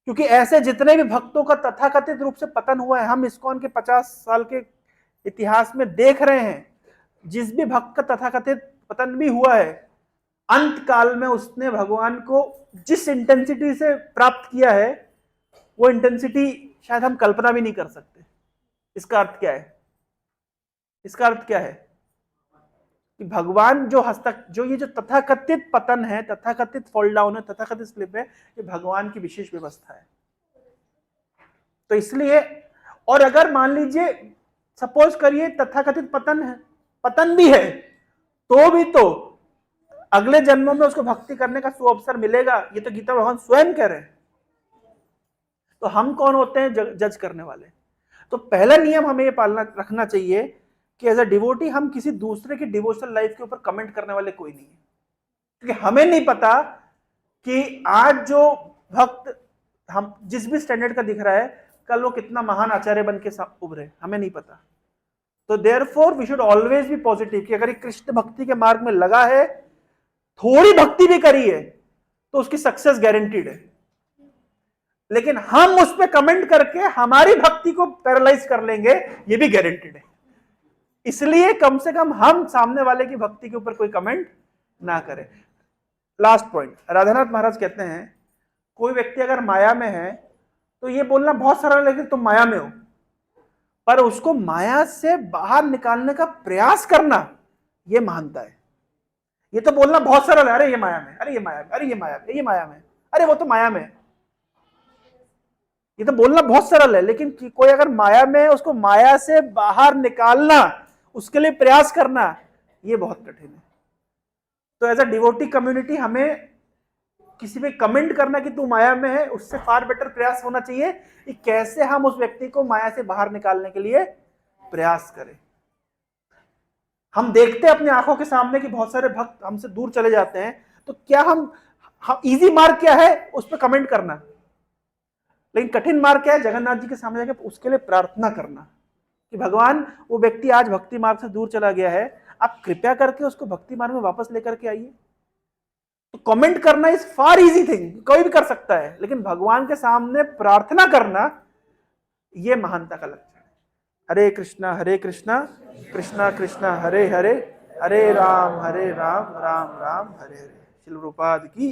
क्योंकि ऐसे जितने भी भक्तों का तथाकथित रूप से पतन हुआ है, हम इस्कॉन के 50 साल के इतिहास में देख रहे हैं, जिस भी भक्त का तथाकथित पतन भी हुआ है, अंत काल में उसने भगवान को जिस इंटेंसिटी से प्राप्त किया है, वो इंटेंसिटी शायद हम कल्पना भी नहीं कर सकते। इसका अर्थ क्या है? इसका अर्थ क्या है कि भगवान जो ये जो तथाकथित पतन है, तथाकथित फॉल डाउन है, तथाकथित स्लिप है, ये भगवान की विशेष व्यवस्था है। तो इसलिए, और अगर मान लीजिए सपोज करिए तथाकथित पतन है, पतन भी है, तो भी तो अगले जन्मों में उसको भक्ति करने का सुअवसर मिलेगा, ये तो गीता भगवान स्वयं कह रहे हैं। तो हम कौन होते हैं जज करने वाले? तो पहला नियम हमें ये पालना रखना चाहिए कि एज अ डिवोटी हम किसी दूसरे की डिवोशनल लाइफ के ऊपर कमेंट करने वाले कोई नहीं है, क्योंकि हमें नहीं पता कि आज जो भक्त हम जिस भी स्टैंडर्ड का दिख रहा है, कल वो कितना महान आचार्य बन के उभरे, हमें नहीं पता। तो therefore we should always be positive कि अगर कृष्ण भक्ति के मार्ग में लगा है, थोड़ी भक्ति भी करी है, तो उसकी सक्सेस गारंटीड है। लेकिन हम उस पर कमेंट करके हमारी भक्ति को पैरालाइज कर लेंगे, ये भी गारंटीड है। इसलिए कम से कम हम सामने वाले की भक्ति के ऊपर कोई कमेंट ना करें। लास्ट पॉइंट, राधानाथ महाराज कहते हैं कोई व्यक्ति अगर माया में है तो ये बोलना बहुत सरल है कि तुम माया में हो, पर उसको माया से बाहर निकालने का प्रयास करना ये महानता है। ये तो बोलना बहुत सरल है, अरे ये माया में, अरे ये माया में, अरे ये माया में, ये माया में, अरे वो तो माया में। ये तो बोलना बहुत सरल है, लेकिन कोई अगर माया में है, उसको माया से बाहर निकालना, उसके लिए प्रयास करना, ये बहुत कठिन है। तो एज अ डिवोटी कम्युनिटी हमें किसी पे कमेंट करना कि तू माया में है, उससे फार बेटर प्रयास होना चाहिए कि कैसे हम उस व्यक्ति को माया से बाहर निकालने के लिए प्रयास करें। हम देखते हैं अपनी आंखों के सामने कि बहुत सारे भक्त हमसे दूर चले जाते हैं, तो क्या हम इजी मार्ग क्या है? उस पर कमेंट करना। लेकिन कठिन मार्ग क्या है? जगन्नाथ जी के सामने जाकर उसके लिए प्रार्थना करना कि भगवान, वो व्यक्ति आज भक्ति मार्ग से दूर चला गया है, आप कृपया करके उसको भक्ति मार्ग में वापस लेकर के आइए। तो कमेंट करना इज फार इजी थिंग, कोई भी कर सकता है, लेकिन भगवान के सामने प्रार्थना करना, यह महानता का लक्षण है। हरे कृष्णा कृष्णा कृष्णा हरे हरे, हरे राम राम राम हरे हरे। श्रील प्रभुपाद की